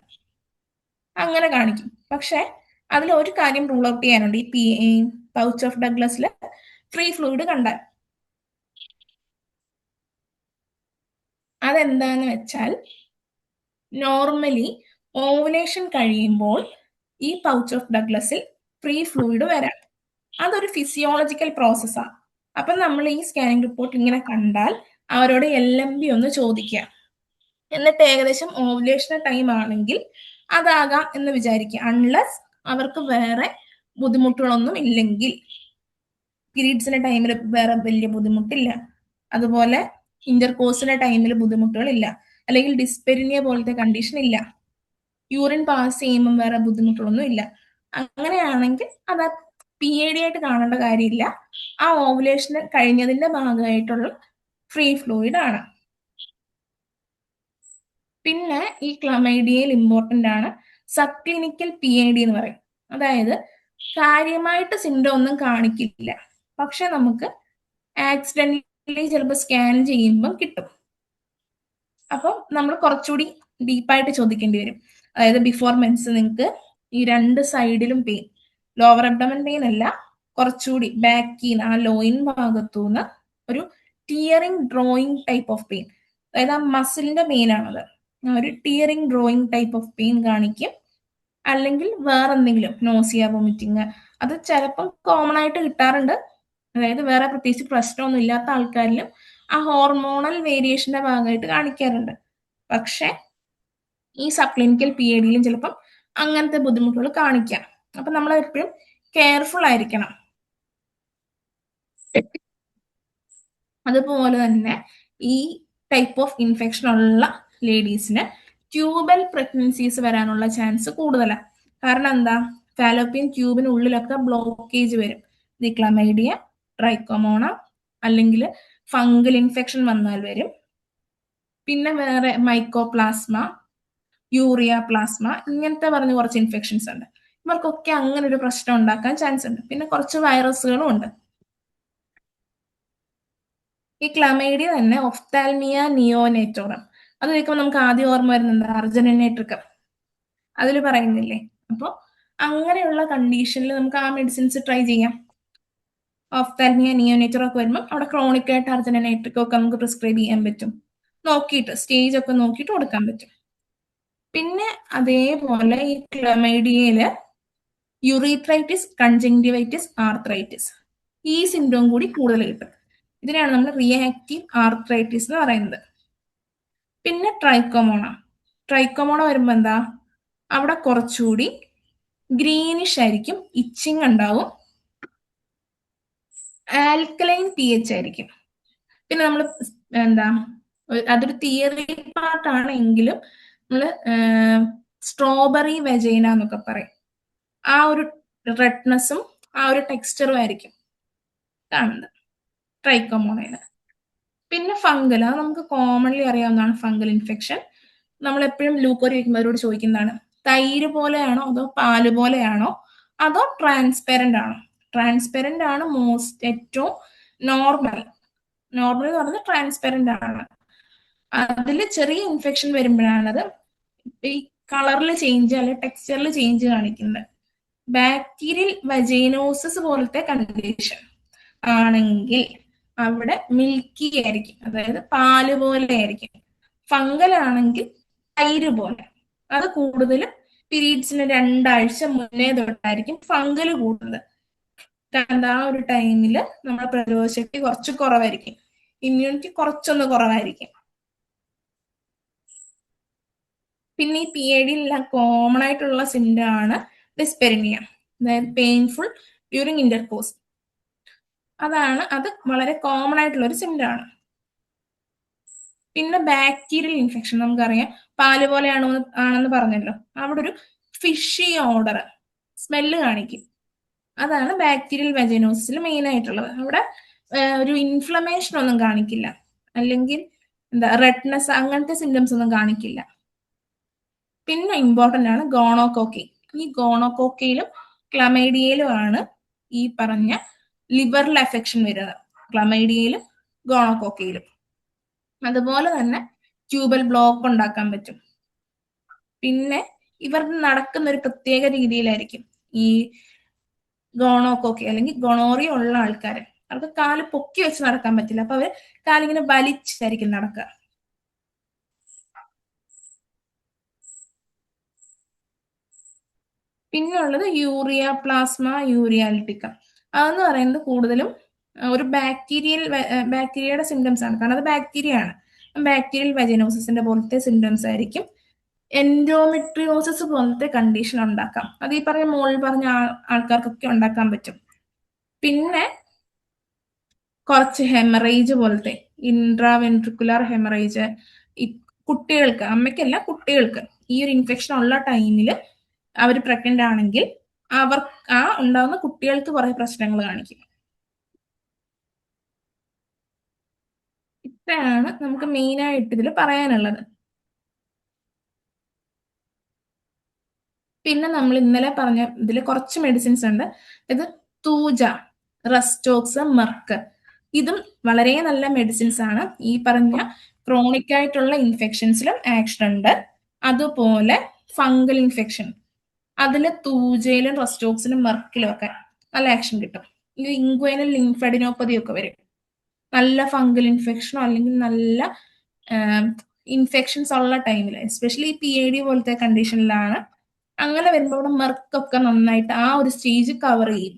അങ്ങനെ കാണിക്കും. പക്ഷെ അതിൽ ഒരു കാര്യം റൂൾ ഔട്ട് ചെയ്യാനുണ്ട്, ഈ പൗച്ച് ഓഫ് ഡഗ്ലസിൽ ഫ്രീ ഫ്ലൂയിഡ് കണ്ടാൽ. അതെന്താന്ന് വെച്ചാൽ, നോർമലി ഓവുലേഷൻ കഴിയുമ്പോൾ ഈ പൗച്ച് ഓഫ് ഡഗ്ലസിൽ ഫ്രീ ഫ്ലൂയിഡ് വരാം. അതൊരു ഫിസിയോളജിക്കൽ പ്രോസസ്സാണ്. അപ്പം നമ്മൾ ഈ സ്കാനിങ് റിപ്പോർട്ട് ഇങ്ങനെ കണ്ടാൽ അവരോട് LMB ഒന്ന് ചോദിക്കുക. എന്നിട്ട് ഏകദേശം ഓവുലേഷൻ ടൈം ആണെങ്കിൽ അതാകാം എന്ന് വിചാരിക്കുക, അൺലെസ് അവർക്ക് വേറെ ബുദ്ധിമുട്ടുകളൊന്നും ഇല്ലെങ്കിൽ. പീരീഡ്സിന്റെ ടൈമിൽ വേറെ വലിയ ബുദ്ധിമുട്ടില്ല, അതുപോലെ ഇന്റർകോഴ്സിന്റെ ടൈമിൽ ബുദ്ധിമുട്ടുകളില്ല, അല്ലെങ്കിൽ ഡിസ്പെരിനിയ പോലത്തെ കണ്ടീഷൻ ഇല്ല, യൂറിൻ പാസ് ചെയ്യുമ്പോൾ വേറെ ബുദ്ധിമുട്ടുകളൊന്നും ഇല്ല. അങ്ങനെയാണെങ്കിൽ അത് PID ആയിട്ട് കാണേണ്ട കാര്യമില്ല. ആ ഓവുലേഷൻ കഴിഞ്ഞതിന്റെ ഭാഗമായിട്ടുള്ള ഫ്രീ ഫ്ലൂയിഡ് ആണ്. പിന്നെ ഈ ക്ലമൈഡിയയിൽ ഇമ്പോർട്ടന്റ് ആണ് സബ് ക്ലിനിക്കൽ PID എന്ന് പറയും. അതായത് കാര്യമായിട്ട് സിംറ്റം ഒന്നും കാണിക്കില്ല, പക്ഷെ നമുക്ക് ആക്സിഡന്റലി ചിലപ്പോൾ സ്കാൻ ചെയ്യുമ്പം കിട്ടും. അപ്പം നമ്മൾ കുറച്ചുകൂടി ഡീപ്പായിട്ട് ചോദിക്കേണ്ടി വരും. അതായത് ബിഫോർ മെൻസ് നിങ്ങൾക്ക് ഈ രണ്ട് സൈഡിലും പെയിൻ, ലോവർ അബ്ഡമൻ പെയിൻ അല്ല, കുറച്ചുകൂടി ബാക്കിന്ന് ആ ലോയിൻ ഭാഗത്തുനിന്ന് ഒരു tearing drawing type of pain, അതായത് ആ മസിലിന്റെ പെയിൻ ആണത്. ഒരു tearing drawing type of pain കാണിക്കും. അല്ലെങ്കിൽ വേറെ എന്തെങ്കിലും നോസിയ, വൊമിറ്റിങ്, അത് ചിലപ്പം കോമൺ ആയിട്ട് കിട്ടാറുണ്ട്. അതായത് വേറെ പ്രത്യേകിച്ച് പ്രശ്നമൊന്നും ഇല്ലാത്ത ആൾക്കാരിലും ആ ഹോർമോണൽ വേരിയേഷന്റെ ഭാഗമായിട്ട് കാണിക്കാറുണ്ട്. പക്ഷെ ഈ സബ് ക്ലിനിക്കൽ PIDയിലും ചിലപ്പം അങ്ങനത്തെ ബുദ്ധിമുട്ടുകൾ കാണിക്കാം. അപ്പൊ നമ്മൾ എപ്പോഴും കെയർഫുൾ ആയിരിക്കണം. അതുപോലെ തന്നെ ഈ ടൈപ്പ് ഓഫ് ഇൻഫെക്ഷൻ ഉള്ള ലേഡീസിന് ട്യൂബൽ പ്രഗ്നൻസീസ് വരാനുള്ള ചാൻസ് കൂടുതലാണ്. കാരണം എന്താ, ഫാലോപ്പിയൻ ട്യൂബിനുള്ളിലൊക്കെ ബ്ലോക്കേജ് വരും. ദി ക്ലമൈഡിയ, ട്രൈക്കോമോണ, അല്ലെങ്കിൽ ഫംഗൽ ഇൻഫെക്ഷൻ വന്നാൽ വരും. പിന്നെ വേറെ മൈക്കോപ്ലാസ്മ, യൂറിയ പ്ലാസ്മ, ഇങ്ങനത്തെ പറഞ്ഞ കുറച്ച് ഇൻഫെക്ഷൻസ് ഉണ്ട്. ഇവർക്കൊക്കെ അങ്ങനെ ഒരു പ്രശ്നം ഉണ്ടാക്കാൻ ചാൻസ് ഉണ്ട്. പിന്നെ കുറച്ച് വൈറസുകളും ഉണ്ട്. ഈ ക്ലമൈഡിയ തന്നെ ഒഫ്താൽമിയ നിയോനേറ്റോറം, അത് കേൾക്കുമ്പോൾ നമുക്ക് ആദ്യം ഓർമ്മ വരുന്നത് അർജന്റീനേട്രിക്കം, അതിൽ പറയുന്നില്ലേ. അപ്പോൾ അങ്ങനെയുള്ള കണ്ടീഷനിൽ നമുക്ക് ആ മെഡിസിൻസ് ട്രൈ ചെയ്യാം. ഓഫ്താൽമിയ നിയോനേറ്റോറം ഒക്കെ വരുമ്പോൾ അവിടെ ക്രോണിക് ആയിട്ട് അർജന്റീനേട്രിക്കം ഒക്കെ നമുക്ക് പ്രിസ്ക്രൈബ് ചെയ്യാൻ പറ്റും. നോക്കിയിട്ട് സ്റ്റേജ് ഒക്കെ നോക്കിയിട്ട് കൊടുക്കാൻ പറ്റും. പിന്നെ അതേപോലെ ഈ ക്ലമൈഡിയയില് യുറീത്രൈറ്റിസ്, കൺജങ്ക്റ്റിവൈറ്റിസ്, ആർത്രൈറ്റിസ്, ഈ സിംറ്റം കൂടി കൂടുതൽ കിട്ടും. ഇതിനാണ് നമ്മൾ റിയാക്റ്റീവ് ആർത്രൈറ്റിസ് എന്ന് പറയുന്നത്. പിന്നെ ട്രൈക്കോമോണ വരുമ്പോൾ എന്താ, അവിടെ കുറച്ചുകൂടി ഗ്രീനിഷ് ആയിരിക്കും, ഇച്ചിങ് ഉണ്ടാവും, ആൽക്കലൈൻ pH ആയിരിക്കും. പിന്നെ നമ്മൾ എന്താ, അതൊരു തിയറി പാർട്ടാണ് എങ്കിലും നമ്മൾ സ്ട്രോബെറി വെജൈന എന്നൊക്കെ പറയും. ആ ഒരു റെഡ്നെസ്സും ആ ഒരു ടെക്സ്ചറും ആയിരിക്കും കാണുന്നത് ട്രൈക്കോമോണയില്. പിന്നെ ഫംഗൽ, അത് നമുക്ക് കോമൺലി അറിയാവുന്നതാണ്. ഫംഗൽ ഇൻഫെക്ഷൻ നമ്മൾ എപ്പോഴും ലൂക്കോറി വയ്ക്കുമ്പോൾ അവരോട് ചോദിക്കുന്നതാണ്, തൈര് പോലെയാണോ അതോ പാല് പോലെയാണോ അതോ ട്രാൻസ്പെറന്റ് ആണോ? ട്രാൻസ്പെറന്റ് ആണ് ഏറ്റവും നോർമൽ എന്ന് പറഞ്ഞാൽ ട്രാൻസ്പെറന്റ് ആണ്. അതിൽ ചെറിയ ഇൻഫെക്ഷൻ വരുമ്പോഴാണത് ഈ കളറിൽ ചേഞ്ച് അല്ലെങ്കിൽ ടെക്സ്ചറിൽ ചേഞ്ച് കാണിക്കുന്നത്. ബാക്ടീരിയൽ വജൈനോസിസ് പോലത്തെ കണ്ടീഷൻ ആണെങ്കിൽ അവിടെ മിൽക്കി ആയിരിക്കും, അതായത് പാല് പോലെ ആയിരിക്കും. ഫംഗൽ ആണെങ്കിൽ തൈര് പോലെ. അത് കൂടുതലും പീരീഡ്സിന് 2 ആഴ്ച മുന്നേ തൊട്ടായിരിക്കും ഫംഗൽ കൂടുന്നത്. കാരണം ആ ഒരു ടൈമില് നമ്മുടെ പ്രതിരോധശക്തി കുറച്ച് കുറവായിരിക്കും, ഇമ്മ്യൂണിറ്റി കുറച്ചൊന്ന് കുറവായിരിക്കും. പിന്നെ ഈ PIDയിലെല്ലാം കോമൺ ആയിട്ടുള്ള സിംറ്റം ആണ് ഡിസ്പെരിനിയ, അതായത് പെയിൻഫുൾ ഡ്യൂറിങ് ഇന്റർകോഴ്സ്. അത് വളരെ കോമൺ ആയിട്ടുള്ള ഒരു സിംറ്റം ആണ്. പിന്നെ ബാക്ടീരിയൽ ഇൻഫെക്ഷൻ നമുക്കറിയാം, പാല് ആണെന്ന് പറഞ്ഞല്ലോ, അവിടെ ഒരു ഫിഷി ഓർഡർ, സ്മെല്ല് കാണിക്കും. അതാണ് ബാക്ടീരിയൽ വെജൈനോസിസിൽ മെയിൻ ആയിട്ടുള്ളത്. അവിടെ ഒരു ഇൻഫ്ലമേഷൻ ഒന്നും കാണിക്കില്ല, അല്ലെങ്കിൽ എന്താ റെഡ്നെസ്, അങ്ങനത്തെ സിംറ്റംസ് ഒന്നും കാണിക്കില്ല. പിന്നെ ഇമ്പോർട്ടന്റ് ആണ് ഗോണോകോക്കി. ഈ ഗോണോകോക്കയിലും ക്ലമൈഡിയയിലും ആണ് ഈ പറഞ്ഞ ലിവറിൽ എഫക്ഷൻ വരുന്നത്, ക്ലമൈഡിയയിലും ഗോണോകോക്കയിലും. അതുപോലെ തന്നെ ട്യൂബൽ ബ്ലോക്ക് ഉണ്ടാക്കാൻ പറ്റും. പിന്നെ ഇവർ നടക്കുന്ന ഒരു പ്രത്യേക രീതിയിലായിരിക്കും. ഈ ഗോണോകോക്കി അല്ലെങ്കിൽ ഗൊണോറിയ ഉള്ള ആൾക്കാര്, അവർക്ക് കാല് പൊക്കി വെച്ച് നടക്കാൻ പറ്റില്ല, അപ്പൊ അവര് കാലിങ്ങനെ വലിച്ചായിരിക്കും നടക്കുക. പിന്നെ ഉള്ളത് യൂറിയ പ്ലാസ്മ യൂറിയാലിറ്റിക്ക. അതെന്ന് പറയുന്നത് കൂടുതലും ഒരു ബാക്ടീരിയയുടെ സിംറ്റംസ് ആണ്. കാരണം അത് ബാക്ടീരിയ ആണ്. ബാക്ടീരിയൽ വെജനോസിന്റെ പോലത്തെ സിംറ്റംസ് ആയിരിക്കും. എൻഡോമെട്രിയോസിസ് പോലത്തെ കണ്ടീഷൻ ഉണ്ടാക്കാം. അത് ഈ മുകളിൽ പറഞ്ഞ ആൾക്കാർക്കൊക്കെ ഉണ്ടാക്കാൻ പറ്റും. പിന്നെ കുറച്ച് ഹെമറേജ് പോലത്തെ ഇൻട്രാവെൻട്രിക്കുലർ ഹെമറേജ്, കുട്ടികൾക്ക്, അമ്മയ്ക്കല്ല കുട്ടികൾക്ക് ഈ ഒരു ഇൻഫെക്ഷൻ ഉള്ള ടൈമിൽ അവർ പ്രഗ്നന്റ് ആണെങ്കിൽ ഉണ്ടാവുന്ന കുട്ടികൾക്ക് കുറെ പ്രശ്നങ്ങൾ കാണിക്കും. ഇത്രയാണ് നമുക്ക് മെയിൻ ആയിട്ട് ഇതിൽ പറയാനുള്ളത്. പിന്നെ നമ്മൾ ഇന്നലെ പറഞ്ഞ ഇതിൽ കുറച്ച് മെഡിസിൻസ് ഉണ്ട്. ഇത് തൂജ, റെസ്റ്റോക്സ്, മെർക്ക്. ഇതും വളരെ നല്ല മെഡിസിൻസ് ആണ്. ഈ പറഞ്ഞ ക്രോണിക് ആയിട്ടുള്ള ഇൻഫെക്ഷൻസിലും ആക്ഷൻ ഉണ്ട്. അതുപോലെ ഫംഗൽ ഇൻഫെക്ഷൻ, അതില് തൂജയിലും റെസ്റ്റോക്സിലും മെർക്കിലും ഒക്കെ നല്ല ആക്ഷൻ കിട്ടും. ഈ ഇൻഗ്വൈനൽ ലിംഫഡിനോപ്പതി ഒക്കെ വരും. നല്ല ഫംഗൽ ഇൻഫെക്ഷനോ അല്ലെങ്കിൽ നല്ല ഇൻഫെക്ഷൻസ് ഉള്ള ടൈമിൽ, എസ്പെഷ്യലി PID പോലത്തെ കണ്ടീഷനിലാണ്. അങ്ങനെ വരുമ്പോൾ ഇവിടെ മെർക്കൊക്കെ നന്നായിട്ട് ആ ഒരു സ്റ്റേജ് കവർ ചെയ്യും.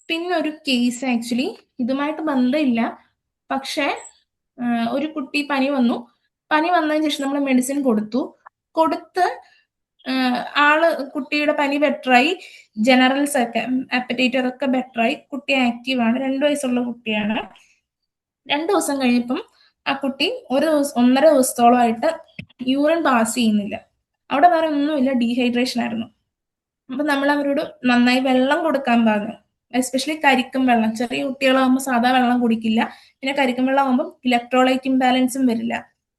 പിന്നെ ഒരു കേസ് ആക്ച്വലി ഇതുമായിട്ട് ബന്ധമില്ല, പക്ഷെ ഒരു കുട്ടി പനി വന്നതിന് ശേഷം നമ്മൾ മെഡിസിൻ കൊടുത്ത് കുട്ടിയുടെ പനി ബെറ്ററായി, ജനറൽസ് ഒക്കെ അപ്പറ്റൈറ്റർ ഒക്കെ ബെറ്ററായി, കുട്ടി ആക്റ്റീവാണ്, 2 വയസ്സുള്ള കുട്ടിയാണ്. 2 ദിവസം കഴിഞ്ഞപ്പം ആ കുട്ടി 1.5 ദിവസത്തോളമായിട്ട് യൂറിൻ പാസ് ചെയ്യുന്നില്ല. അവിടെ വേറെ ഒന്നുമില്ല, ഡീഹൈഡ്രേഷൻ ആയിരുന്നു. അപ്പൊ നമ്മൾ അവരോട് നന്നായി വെള്ളം കൊടുക്കാൻ പറഞ്ഞു. എസ്പെഷ്യലി കരിക്കും വെള്ളം. ചെറിയ കുട്ടികളാകുമ്പോൾ സാധാ വെള്ളം കുടിക്കില്ല. പിന്നെ കരിക്കും വെള്ളം ആകുമ്പോൾ ഇലക്ട്രോലൈറ്റ് ഇംബാലൻസും വരില്ല.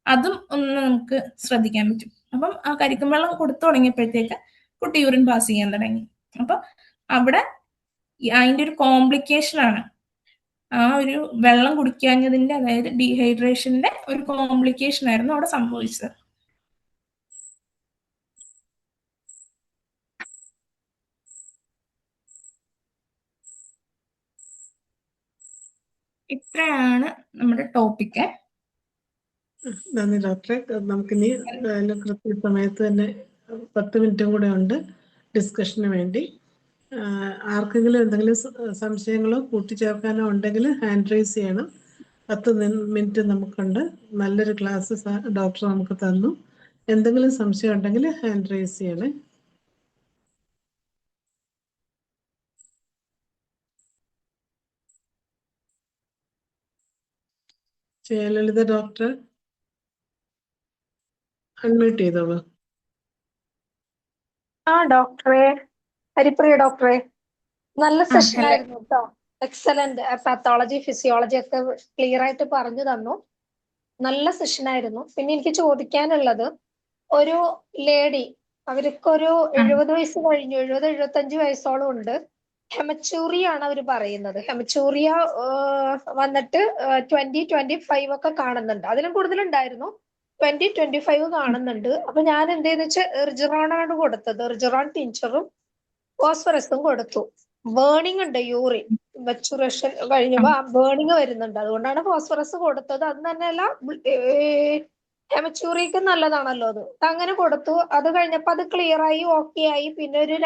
അതും ഒന്ന് നമുക്ക് ശ്രദ്ധിക്കാൻ പറ്റും. അപ്പം ആ കരിക്കും വെള്ളം കൊടുത്തു തുടങ്ങിയപ്പോഴത്തേക്ക് കുട്ടി യൂറിൻ പാസ് ചെയ്യാൻ തുടങ്ങി. അപ്പൊ അവിടെ അതിന്റെ ഒരു കോംപ്ലിക്കേഷൻ ആണ്. ആ ഒരു വെള്ളം കുടിക്കാഞ്ഞതിന്റെ, അതായത് ഡീഹൈഡ്രേഷന്റെ ഒരു കോംപ്ലിക്കേഷൻ ആയിരുന്നു അവിടെ സംഭവിച്ചത്. ഇത്രയാണ് നമ്മുടെ ടോപ്പിക്ക്. നന്ദി ഡോക്ടറെ. നമുക്കിനി കൃത്യസമയത്ത് തന്നെ 10 മിനിറ്റും കൂടെ ഉണ്ട് ഡിസ്കഷന് വേണ്ടി. ആർക്കെങ്കിലും എന്തെങ്കിലും സംശയങ്ങളോ കൂട്ടിച്ചേർക്കാനോ ഉണ്ടെങ്കിൽ ഹാൻഡ് റൈസ് ചെയ്യണം. 10 മിനിറ്റ് നമുക്കുണ്ട്. നല്ലൊരു ക്ലാസ് ഡോക്ടർ നമുക്ക് തന്നു. എന്തെങ്കിലും സംശയം ഉണ്ടെങ്കിൽ ഹാൻഡ് റൈസ് ചെയ്യണേ. ജയലളിത ഡോക്ടർ അൺമ്യൂട്ട് ചെയ്തോളൂ. ഡോക്ടറെ, ഹരിപ്രിയ ഡോക്ടറെ, നല്ല സെഷൻ ആയിരുന്നു കേട്ടോ. എക്സലന്റ്. പാത്തോളജി, ഫിസിയോളജി ഒക്കെ ക്ലിയർ ആയിട്ട് പറഞ്ഞു തന്നു. നല്ല സെഷൻ ആയിരുന്നു. പിന്നെ എനിക്ക് ചോദിക്കാനുള്ളത്, ഒരു ലേഡി, അവർക്കൊരു 70 വയസ്സ് കഴിഞ്ഞു, 70-75 വയസ്സോളം ഉണ്ട്. ഹെമച്ചൂറിയ ആണ് അവർ പറയുന്നത്. ഹെമച്ചൂറിയ വന്നിട്ട് 20-25 ഒക്കെ കാണുന്നുണ്ട്. അതിലും കൂടുതലുണ്ടായിരുന്നു, 20-25 കാണുന്നുണ്ട്. അപ്പൊ ഞാൻ എന്തെന്ന് വെച്ചാൽ എർജിറോണാണ് കൊടുത്തത്. എർജിറോൺ ടിഞ്ചറും ഫോസ്ഫറസും കൊടുത്തു. ബേണിംഗ് ഉണ്ട്, യൂറിൻ മെച്ചുറേഷൻ കഴിഞ്ഞപ്പോ ബേണിംഗ് വരുന്നുണ്ട്. അതുകൊണ്ടാണ് ഫോസ്ഫറസ് കൊടുത്തത്. അത് തന്നെയല്ല, ഹെമച്ചൂറിക്ക് നല്ലതാണല്ലോ അത്. അങ്ങനെ കൊടുത്തു. അത് കഴിഞ്ഞപ്പോ അത് ക്ലിയർ ആയി, ഓക്കെ ആയി. പിന്നെ ഒരു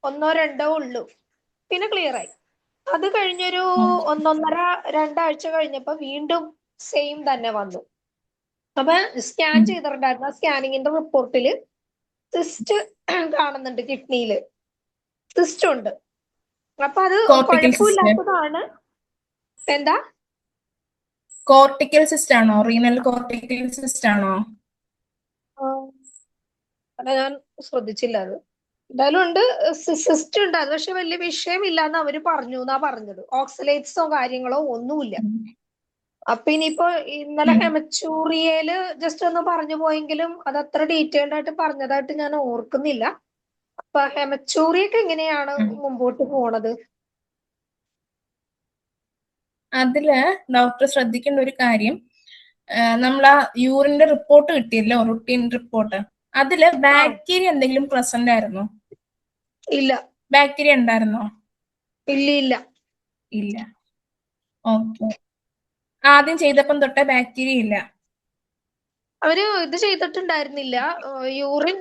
1-2 ഉള്ളൂ, പിന്നെ ക്ലിയർ ആയി. അത് കഴിഞ്ഞൊരു 1-1.5-2 ആഴ്ച കഴിഞ്ഞപ്പോ വീണ്ടും സെയിം തന്നെ വന്നു. അപ്പൊ സ്കാൻ ചെയ്തിട്ടുണ്ടായിരുന്നു. ആ സ്കാനിങ്ങിന്റെ റിപ്പോർട്ടില് സിസ്റ്റ് കാണുന്നുണ്ട്, കിഡ്നിയില് സിസ്റ്റ് ഉണ്ട്. അപ്പൊ അത് കുഴപ്പമില്ലാത്തതാണ്. എന്താ? കോർട്ടിക്കൽ സിസ്റ്റ് ആണോ? റീനൽ കോർട്ടിക്കൽ സിസ്റ്റ് ആണോ? അല്ല, ഞാൻ ശ്രദ്ധിച്ചില്ല അത്. എന്തായാലും ഉണ്ട്, സിസ്റ്റ് ഉണ്ട്. അത് പക്ഷെ വലിയ വിഷയമില്ലാന്ന് അവര് പറഞ്ഞു എന്നാ പറഞ്ഞത്. ഓക്സലേറ്റ്സോ കാര്യങ്ങളോ ഒന്നുമില്ല. അപ്പൊ ഇനിയിപ്പോ ഇന്നലെ ഹെമച്ചൂറിയയില് ജസ്റ്റ് ഒന്ന് പറഞ്ഞു പോയെങ്കിലും അത് അത്ര ഡീറ്റെയിൽഡ് ആയിട്ട് പറഞ്ഞതായിട്ട് ഞാൻ ഓർക്കുന്നില്ല. അപ്പൊ ഹെമച്ചൂറിയൊക്കെ എങ്ങനെയാണ് മുമ്പോട്ട് പോണത്? അതില് ഡോക്ടർ ശ്രദ്ധിക്കേണ്ട ഒരു കാര്യം, നമ്മൾ ആ യൂറിന്റെ റിപ്പോർട്ട് കിട്ടിയല്ലോ, റുട്ടീൻ റിപ്പോർട്ട്, അതില് ബാക്ടീരിയ എന്തെങ്കിലും പ്രസന്റ് ആയിരുന്നോ? ഇല്ല. ബാക്ടീരിയ ഉണ്ടായിരുന്നോ? ഇല്ല. ഇല്ല. ഓക്കെ. ആദ്യം ചെയ്തപ്പം തൊട്ടേ ബാക്ടീരിയ ഇല്ല. അവര് ഇത് ചെയ്തിട്ടുണ്ടായിരുന്നില്ല. യൂറിൻ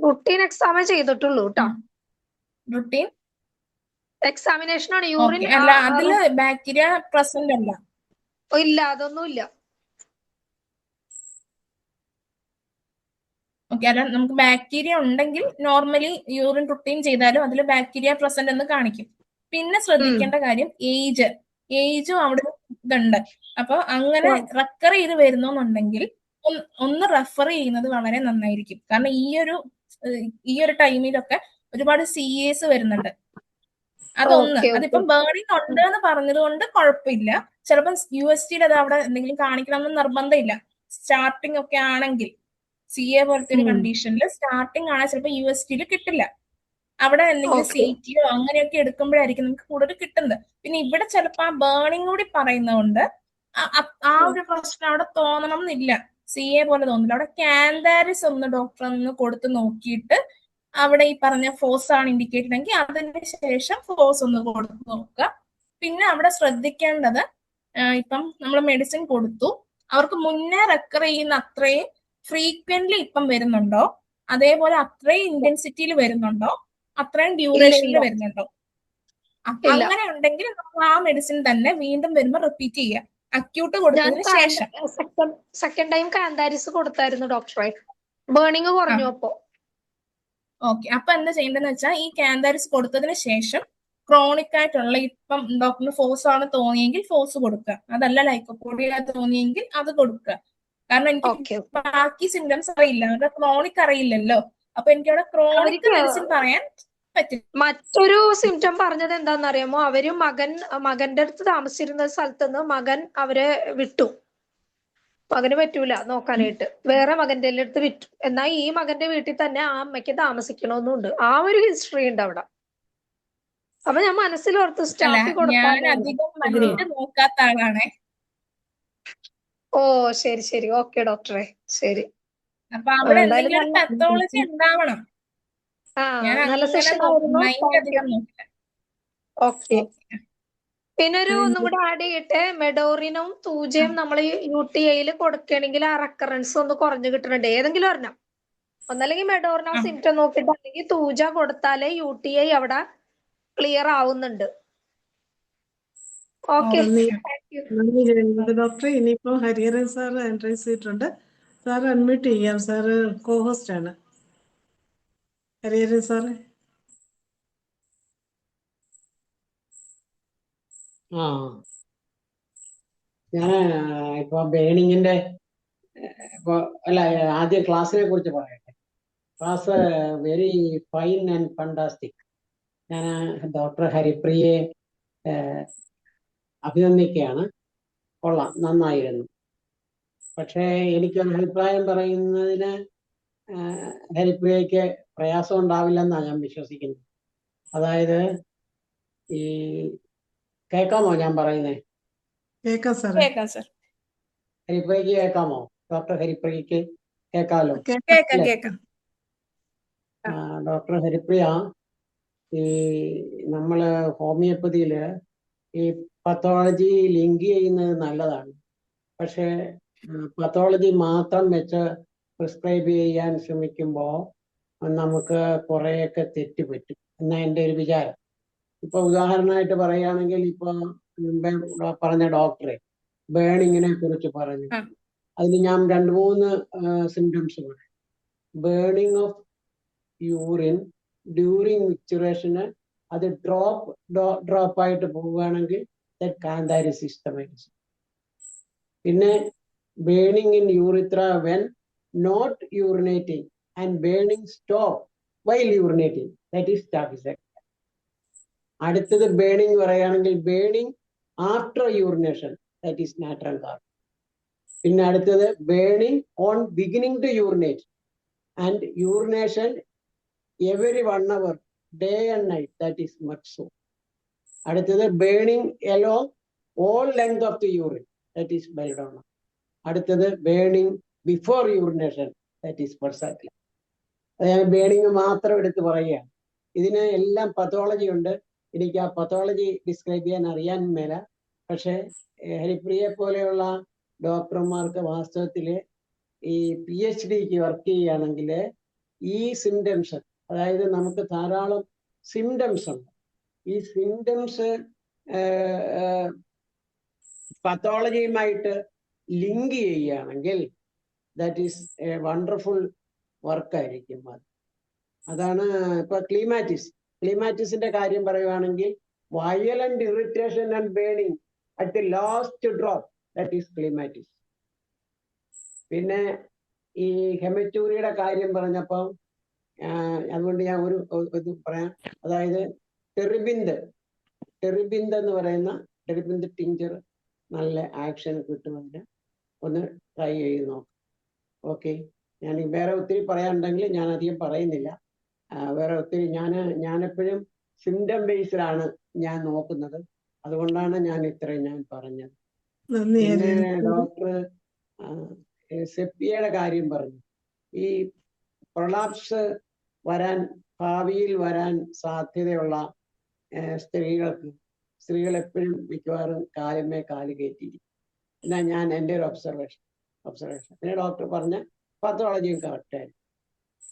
റുട്ടീൻ എക്സാമേ ചെയ്തിട്ടുള്ളൂ കേട്ടോ. റുട്ടീൻ എക്സാമിനേഷൻ ആണ്. യൂറിൻ അല്ല, അതില് ബാക്ടീരിയ പ്രസന്റ് അല്ല. ഇല്ല, അതൊന്നും ഇല്ല. ഓക്കെ. അല്ല, നമുക്ക് ബാക്ടീരിയ ഉണ്ടെങ്കിൽ നോർമലി യൂറിൻ റുട്ടീൻ ചെയ്താലും അതിൽ ബാക്ടീരിയ പ്രസന്റ് എന്ന് കാണിക്കും. പിന്നെ ശ്രദ്ധിക്കേണ്ട കാര്യം ഏജും അവിടെ ഇതുണ്ട്. അപ്പൊ അങ്ങനെ റെക്കർ ചെയ്ത് വരുന്നുണ്ടെങ്കിൽ ഒന്ന് റെഫർ ചെയ്യുന്നത് വളരെ നന്നായിരിക്കും. കാരണം ഈ ഒരു ടൈമിലൊക്കെ ഒരുപാട് CAs വരുന്നുണ്ട്. അതൊന്ന്, അതിപ്പം ബേണിംഗ് ഉണ്ട് എന്ന് പറഞ്ഞത് കൊണ്ട് കുഴപ്പമില്ല. ചിലപ്പം USTയിൽ അത് അവിടെ എന്തെങ്കിലും കാണിക്കണം എന്ന് നിർബന്ധമില്ല. സ്റ്റാർട്ടിംഗ് ഒക്കെ ആണെങ്കിൽ CA പോലത്തെ ഒരു കണ്ടീഷനിൽ സ്റ്റാർട്ടിംഗ് ആണെങ്കിൽ ചിലപ്പോൾ USTയിൽ കിട്ടില്ല. അവിടെ എന്തെങ്കിലും CTO അങ്ങനെയൊക്കെ എടുക്കുമ്പോഴായിരിക്കും നമുക്ക് കൂടുതൽ കിട്ടുന്നത്. പിന്നെ ഇവിടെ ചിലപ്പോൾ ആ ബേണിംഗ് കൂടി പറയുന്നതുകൊണ്ട് ആ ഒരു പ്രശ്നം അവിടെ തോന്നണം എന്നില്ല. CA പോലെ തോന്നില്ല. അവിടെ കാന്താരിസ് ഒന്ന് ഡോക്ടർ ഒന്ന് കൊടുത്ത് നോക്കിയിട്ട് അവിടെ ഈ പറഞ്ഞ ഫോഴ്സ് ആണ് ഇൻഡിക്കേറ്റഡ് എങ്കിൽ അതിന് ശേഷം ഫോഴ്സ് ഒന്ന് കൊടുത്ത് നോക്കുക. പിന്നെ അവിടെ ശ്രദ്ധിക്കേണ്ടത്, ഇപ്പം നമ്മൾ മെഡിസിൻ കൊടുത്തു, അവർക്ക് മുന്നേ റെക്കർ ചെയ്യുന്ന അത്രയും ഫ്രീക്വന്റ്ലി ഇപ്പം വരുന്നുണ്ടോ, അതേപോലെ അത്രയും ഇന്റൻസിറ്റിയിൽ വരുന്നുണ്ടോ, അത്രയും ഡ്യൂറേഷനിൽ വരുന്നുണ്ടോ? അങ്ങനെ ഉണ്ടെങ്കിൽ നമ്മൾ ആ മെഡിസിൻ തന്നെ വീണ്ടും വരുമ്പോൾ റിപ്പീറ്റ് ചെയ്യുക, അക്യൂട്ട് കൊടുത്തതിന് ശേഷം. സെക്കൻഡ് ടൈം കാന്താരിസ് കൊടുത്തായിരുന്നു ഡോക്ടറെ, ബേണിംഗ് കുറഞ്ഞു. ഓക്കെ, അപ്പൊ എന്താ ചെയ്യേണ്ടതെന്ന് വെച്ചാൽ ഈ കാന്താരിസ് കൊടുത്തതിന് ശേഷം ക്രോണിക് ആയിട്ടുള്ള, ഇപ്പം ഡോക്ടറിന് ഫോഴ്സ് ആണ് തോന്നിയെങ്കിൽ ഫോഴ്സ് കൊടുക്കുക, അതല്ല ലൈക്കോപോഡിയ തോന്നിയെങ്കിൽ അത് കൊടുക്കുക. കാരണം എനിക്ക് ബാക്കി സിംറ്റംസ് അറിയില്ല, അവരുടെ ക്രോണിക് അറിയില്ലല്ലോ. അപ്പൊ എനിക്ക് അവിടെ ക്രോണിക് മെഡിസിൻ പറയാൻ പറ്റില്ല. മറ്റൊരു സിംറ്റം പറഞ്ഞത് എന്താണെന്നറിയാമോ? അവര് മകന്റെ അടുത്ത് താമസിച്ചിരുന്ന സ്ഥലത്ത് നിന്ന് മകൻ അവരെ വിട്ടു. മകന് പറ്റൂല നോക്കാനായിട്ട്, വേറെ മകന്റെ അടുത്ത് വിറ്റു. എന്നാൽ ഈ മകന്റെ വീട്ടിൽ തന്നെ ആ അമ്മയ്ക്ക് താമസിക്കണമെന്നുണ്ട്. ആ ഒരു ഹിസ്റ്ററി ഉണ്ട് അവിടെ. അപ്പൊ ഞാൻ മനസ്സിലോർത്ത് സ്റ്റാഫ് ഞാൻ അധികം മറ്റ് നോക്കാത്ത ആളാണേ. ഓ ശരി ശരി, ഓക്കെ ഡോക്ടറെ, ശരി. അപ്പൊ അവിടെ എന്തെങ്കിലും ഒരു പാത്തോളജി ഉണ്ടാവണം. നല്ല സെഷൻ ഓക്കെ. പിന്നെ ഒന്നും കൂടെ ആഡ് ചെയ്യട്ടെ, മെഡോറിനും തൂജയും നമ്മൾ UTIയിൽ കൊടുക്കണമെങ്കിൽ ആ റെക്കറൻസ് ഒന്ന് കുറഞ്ഞു കിട്ടുന്നുണ്ട്. ഏതെങ്കിലും ഒരെണ്ണം, ഒന്നല്ലെങ്കിൽ മെഡോറിനോ സിംറ്റം നോക്കിയിട്ട് അല്ലെങ്കിൽ തൂജ കൊടുത്താലേ UTI അവിടെ ക്ലിയർ ആവുന്നുണ്ട്. ഓക്കെ, ഡോക്ടറെ. ഇനിയിപ്പോ ഹരിഹരൻ സാർ എൻട്രൻസ് ചെയ്തിട്ടുണ്ട്. സാർ അഡ്മിറ്റ് ചെയ്യാം. സാറ് കോഹോസ്റ്റ് ആണ്. ഹരിഹരൻ സാറ്. ഞാൻ ഇപ്പൊ ബേണിങ്ങിന്റെ ആദ്യം ക്ലാസ്സിനെ കുറിച്ച് പറയട്ടെ. Class very fine and fantastic. ഞാൻ ഡോക്ടർ ഹരിപ്രിയയെ അഭിനന്ദിക്കുകയാണ്. കൊള്ളാം, നന്നായിരുന്നു. പക്ഷേ എനിക്കൊരു അഭിപ്രായം പറയുന്നതിന് ഹരിപ്രിയയ്ക്ക് പ്രയാസം ഉണ്ടാവില്ലെന്നാണ് ഞാൻ വിശ്വസിക്കുന്നത്. അതായത് ഈ കേൾക്കാമോ ഞാൻ പറയുന്നേ? കേൾക്കാം സാർ. ഹരിപ്രിയക്ക് കേൾക്കാമോ? ഡോക്ടർ ഹരിപ്രിയക്ക് കേൾക്കാമല്ലോ? ഡോക്ടർ ഹരിപ്രിയ, ഈ നമ്മള് ഹോമിയോപ്പതിയില് ഈ പത്തോളജി ലിങ്ക് ചെയ്യുന്നത് നല്ലതാണ്. പക്ഷെ പത്തോളജി മാത്രം വെച്ച് പ്രിസ്ക്രൈബ് ചെയ്യാൻ ശ്രമിക്കുമ്പോൾ നമുക്ക് കുറേയൊക്കെ തെറ്റ് പറ്റും എന്നാ എൻ്റെ ഒരു വിചാരം. ഇപ്പൊ ഉദാഹരണമായിട്ട് പറയുകയാണെങ്കിൽ, ഇപ്പൊ മുമ്പേ പറഞ്ഞ ഡോക്ടറെ ബേണിങ്ങിനെ കുറിച്ച് പറഞ്ഞു. അതിൽ ഞാൻ 2-3 സിംറ്റംസ് പറയാം. ബേണിങ് ഓഫ് യൂറിൻ ഡ്യൂറിങ് മിക്ചറേഷന് അത് ഡ്രോപ്പായിട്ട് പോവുകയാണെങ്കിൽ കാന്താരിസ് ഇസ് ദ മെഡിസിൻ. പിന്നെ burning in urethra when not urinating and burning stop while urinating, that is staphisagria. അടുത്തത് ബേണിങ് പറയുകയാണെങ്കിൽ burning after urination, that is natural carbon. പിന്നെ അടുത്തത് burning on beginning to urinate and urination every 1 hour, day and night, that is much so. അടുത്തത് burning along all length of the urine, that is belladonna. അടുത്തത് burning before urination, that is pulsatilla. അതായത് burning മാത്രം എടുത്ത് പറയുകയാണ്. ഇതിന് എല്ലാം pathology ഉണ്ട്. എനിക്ക് ആ പത്തോളജി ഡിസ്ക്രൈബ് ചെയ്യാൻ അറിയാൻ മേല. പക്ഷെ ഹരിപ്രിയെ പോലെയുള്ള ഡോക്ടർമാർക്ക് വാസ്തവത്തിൽ ഈ PhDക്ക് വർക്ക് ചെയ്യുകയാണെങ്കിൽ ഈ സിംറ്റംസ്, അതായത് നമുക്ക് ധാരാളം സിംറ്റംസ് ഉണ്ട്, ഈ സിംറ്റംസ് പത്തോളജിയുമായിട്ട് ലിങ്ക് ചെയ്യുകയാണെങ്കിൽ ദാറ്റ് ഈസ് എ വണ്ടർഫുൾ വർക്കായിരിക്കും. അതാണ് ഇപ്പൊ ക്ലീമാറ്റിസിന്റെ കാര്യം പറയുകയാണെങ്കിൽ violent irritation and burning at the last drop, that is clematis. പിന്നെ ഈ ഹെമറ്റൂറിയുടെ കാര്യം പറഞ്ഞപ്പം അതുകൊണ്ട് ഞാൻ ഒരു ഇത് പറയാം. അതായത് ടെറിബിന്ത് എന്ന് പറയുന്ന ടെറിബിന്ത് ടിഞ്ചർ നല്ല ആക്ഷൻ കിട്ടുന്നതിന് ഒന്ന് ട്രൈ ചെയ്ത് നോക്കാം. ഓക്കെ, ഞാൻ വേറെ ഒത്തിരി പറയാനുണ്ടെങ്കിൽ ഞാൻ അധികം പറയുന്നില്ല. വേറെ ഒത്തിരി ഞാനെപ്പോഴും സിംറ്റം ബേസ്ഡാണ് ഞാൻ നോക്കുന്നത്. അതുകൊണ്ടാണ് ഞാൻ ഇത്രയും ഞാൻ പറഞ്ഞത്. പിന്നെ ഡോക്ടർ സെപ്പിയയുടെ കാര്യം പറഞ്ഞു. ഈ പ്രൊലാപ്സ് ഭാവിയിൽ വരാൻ സാധ്യതയുള്ള സ്ത്രീകൾ എപ്പോഴും മിക്കവാറും കാലുമേ കാല് കയറ്റിയിരിക്കും. എന്നാ ഞാൻ എൻ്റെ ഒരു ഒബ്സർവേഷൻ. പിന്നെ ഡോക്ടർ പറഞ്ഞ പത്തോളജിയും കറക്റ്റായിരുന്നു,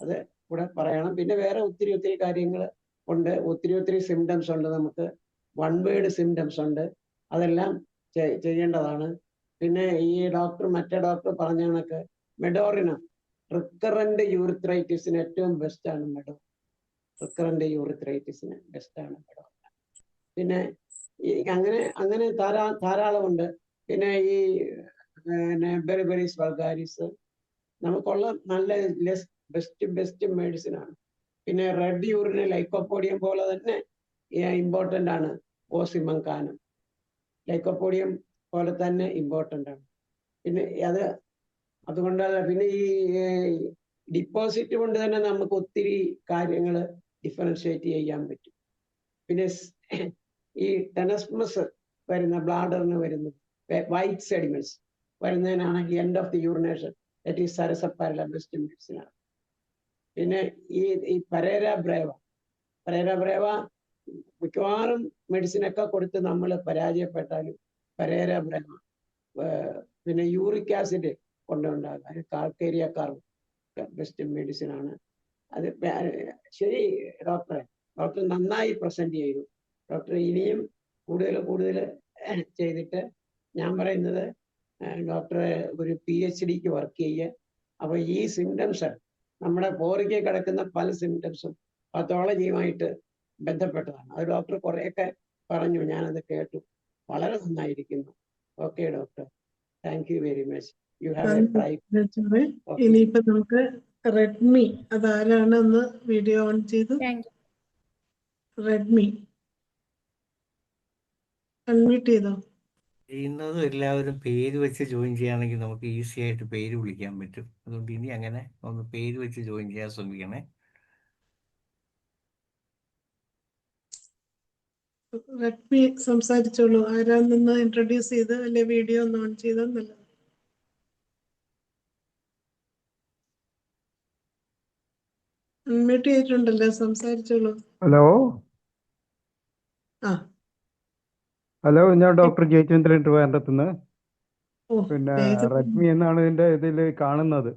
അത് കൂടെ പറയണം. പിന്നെ വേറെ ഒത്തിരി കാര്യങ്ങൾ ഉണ്ട്, ഒത്തിരി സിംറ്റംസ് ഉണ്ട്. നമുക്ക് വൺ വേർഡ് സിംറ്റംസ് ഉണ്ട്, അതെല്ലാം ചെയ്യേണ്ടതാണ്. പിന്നെ ഈ മറ്റേ ഡോക്ടർ പറഞ്ഞ കണക്ക് മെഡോറിനം റിക്കറന്റ് യൂറിത്രൈറ്റിസിന് ഏറ്റവും ബെസ്റ്റാണ് മെഡോറിനം. പിന്നെ അങ്ങനെ ധാരാളമുണ്ട്. പിന്നെ ഈ ബെറിബെറിസ് വൾഗാരിസ് നമുക്കുള്ള നല്ല ബെസ്റ്റ് മെഡിസിൻ ആണ്. പിന്നെ റെഡ് യൂറിന് ലൈക്കോപോഡിയം പോലെ തന്നെ ഇമ്പോർട്ടൻ്റ് ആണ്. ഓസിമങ്കാനം ലൈക്കോപോഡിയം പോലെ തന്നെ ഇമ്പോർട്ടൻ്റ് ആണ്. പിന്നെ അതുകൊണ്ടല്ല, പിന്നെ ഈ ഡിപ്പോസിറ്റ് കൊണ്ട് തന്നെ നമുക്ക് ഒത്തിരി കാര്യങ്ങൾ ഡിഫറൻഷിയേറ്റ് ചെയ്യാൻ പറ്റും. പിന്നെ ഈ ടെനസ്മസ് വരുന്ന ബ്ലാഡറിന് വരുന്നത് വൈറ്റ് സെഡിമെന്റ്സ് വരുന്നതിനാണെങ്കിൽ end of the urination that is sarsaparilla best medicine ആണ്. പിന്നെ ഈ പരേര ബ്രേവ മിക്കവാറും മെഡിസിനൊക്കെ കൊടുത്ത് നമ്മൾ പരാജയപ്പെട്ടാലും പരേര ബ്രേവ, പിന്നെ യൂറിക് ആസിഡ് കൊണ്ടുണ്ടാകും കാൽക്കേരിയ കാർബ് ബെസ്റ്റ് മെഡിസിൻ ആണ്. അത് ശരി ഡോക്ടർ നന്നായി പ്രസന്റ് ചെയ്തു. ഡോക്ടർ ഇനിയും കൂടുതൽ ചെയ്തിട്ട്, ഞാൻ പറയുന്നത് ഡോക്ടർ ഒരു PhDക്ക് വർക്ക് ചെയ്യുക. അപ്പൊ ഈ സിംറ്റംസ് നമ്മുടെ പോറിക്ക് കിടക്കുന്ന പല സിംറ്റംസും പത്തോളജിയുമായിട്ട് ബന്ധപ്പെട്ടതാണ്. അത് ഡോക്ടർ കുറെയൊക്കെ പറഞ്ഞു, ഞാനത് കേട്ടു. വളരെ നന്നായിരിക്കുന്നു. Okay doctor, thank you very much. You have a try. ഇനിയിപ്പോ നമുക്ക് റെഡ്മി, അതാരാണ് ഒന്ന് വീഡിയോ ഓൺ ചെയ്തു? റെഡ്മി അൺമ്യൂട്ട് ചെയ്തോ? ചെയ്യുന്നതും എല്ലാവരും പേര് വെച്ച് ജോയിൻ ചെയ്യുകയാണെങ്കിൽ നമുക്ക് ഈസി ആയിട്ട് പേര് വിളിക്കാൻ പറ്റും. അതുകൊണ്ട് ഇനി അങ്ങനെ ഒന്ന് പേര് വെച്ച് ജോയിൻ ചെയ്യാൻ ശ്രമിക്കണേ. റെഡ്മി സംസാരിച്ചോളൂ. ആരാന്നൊന്ന് ഇൻട്രൊഡ്യൂസ് ചെയ്ത് അല്ലെ വീഡിയോ ഒന്ന് ഓൺ ചെയ്താൽ നല്ലത്. അൺമ്യൂട്ട് ചെയ്തിട്ടുണ്ടല്ലോ, സംസാരിച്ചോളൂ. ഹലോ ആ, ഹലോ, ഞാൻ ഡോക്ടർ ജയചന്ദ്രൻ ട്രിവാൻഡ്രത്തുനിന്ന്. ഓ, പിന്നെ പേര് റെഡ്മി എന്നാണ് ഇതിന്റെ ഇതിൽ കാണുന്നത്.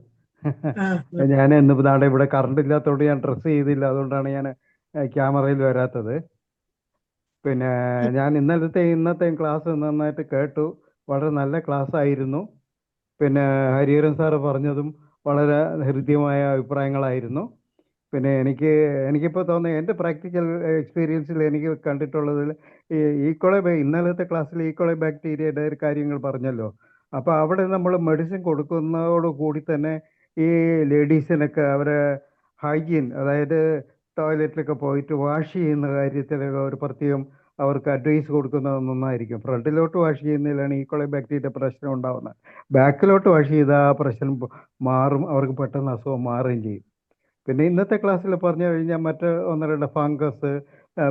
ആ, ഞാൻ ഇന്നിപ്പോൾ നാളെ ഇവിടെ കറണ്ട് ഇല്ലാത്തതുകൊണ്ട് ഞാൻ ഡ്രസ്സ് ചെയ്തില്ല, അതുകൊണ്ടാണ് ഞാൻ ക്യാമറയിൽ വരാത്തത്. പിന്നെ ഞാൻ ഇന്നത്തെയും ക്ലാസ് നന്നായിട്ട് കേട്ടു. വളരെ നല്ല ക്ലാസ് ആയിരുന്നു. പിന്നെ ഹരിഹരൻ സാറ് പറഞ്ഞതും വളരെ ഹൃദ്യമായ അഭിപ്രായങ്ങളായിരുന്നു. പിന്നെ എനിക്കിപ്പോൾ തോന്നുന്നത് എൻ്റെ പ്രാക്ടിക്കൽ എക്സ്പീരിയൻസിൽ എനിക്ക് കണ്ടിട്ടുള്ളതിൽ ഇന്നലത്തെ ക്ലാസ്സിൽ ഈക്കോളി ബാക്ടീരിയയുടെ ഒരു കാര്യങ്ങൾ പറഞ്ഞല്ലോ. അപ്പോൾ അവിടെ നമ്മൾ മെഡിസിൻ കൊടുക്കുന്നതോട് കൂടി തന്നെ ഈ ലേഡീസിനൊക്കെ അവരെ ഹൈജീൻ, അതായത് ടോയ്ലറ്റിലൊക്കെ പോയിട്ട് വാഷ് ചെയ്യുന്ന കാര്യത്തിലൊക്കെ ഒരു പ്രത്യേകം അവർക്ക് അഡ്വൈസ് കൊടുക്കുന്നത് നന്നായിരിക്കും. ഫ്രണ്ടിലോട്ട് വാഷ് ചെയ്യുന്നതിലാണ് ഈക്കോളി ബാക്ടീരിയ പ്രശ്നം ഉണ്ടാകുന്നത്. ബാക്കിലോട്ട് വാഷ് ചെയ്താൽ ആ പ്രശ്നം മാറും, അവർക്ക് പെട്ടെന്ന് അസുഖം മാറുകയും ചെയ്യും. പിന്നെ ഇന്നത്തെ ക്ലാസ്സിൽ പറഞ്ഞു കഴിഞ്ഞാൽ മറ്റ് ഒന്ന് രണ്ട് ഫംഗസ്,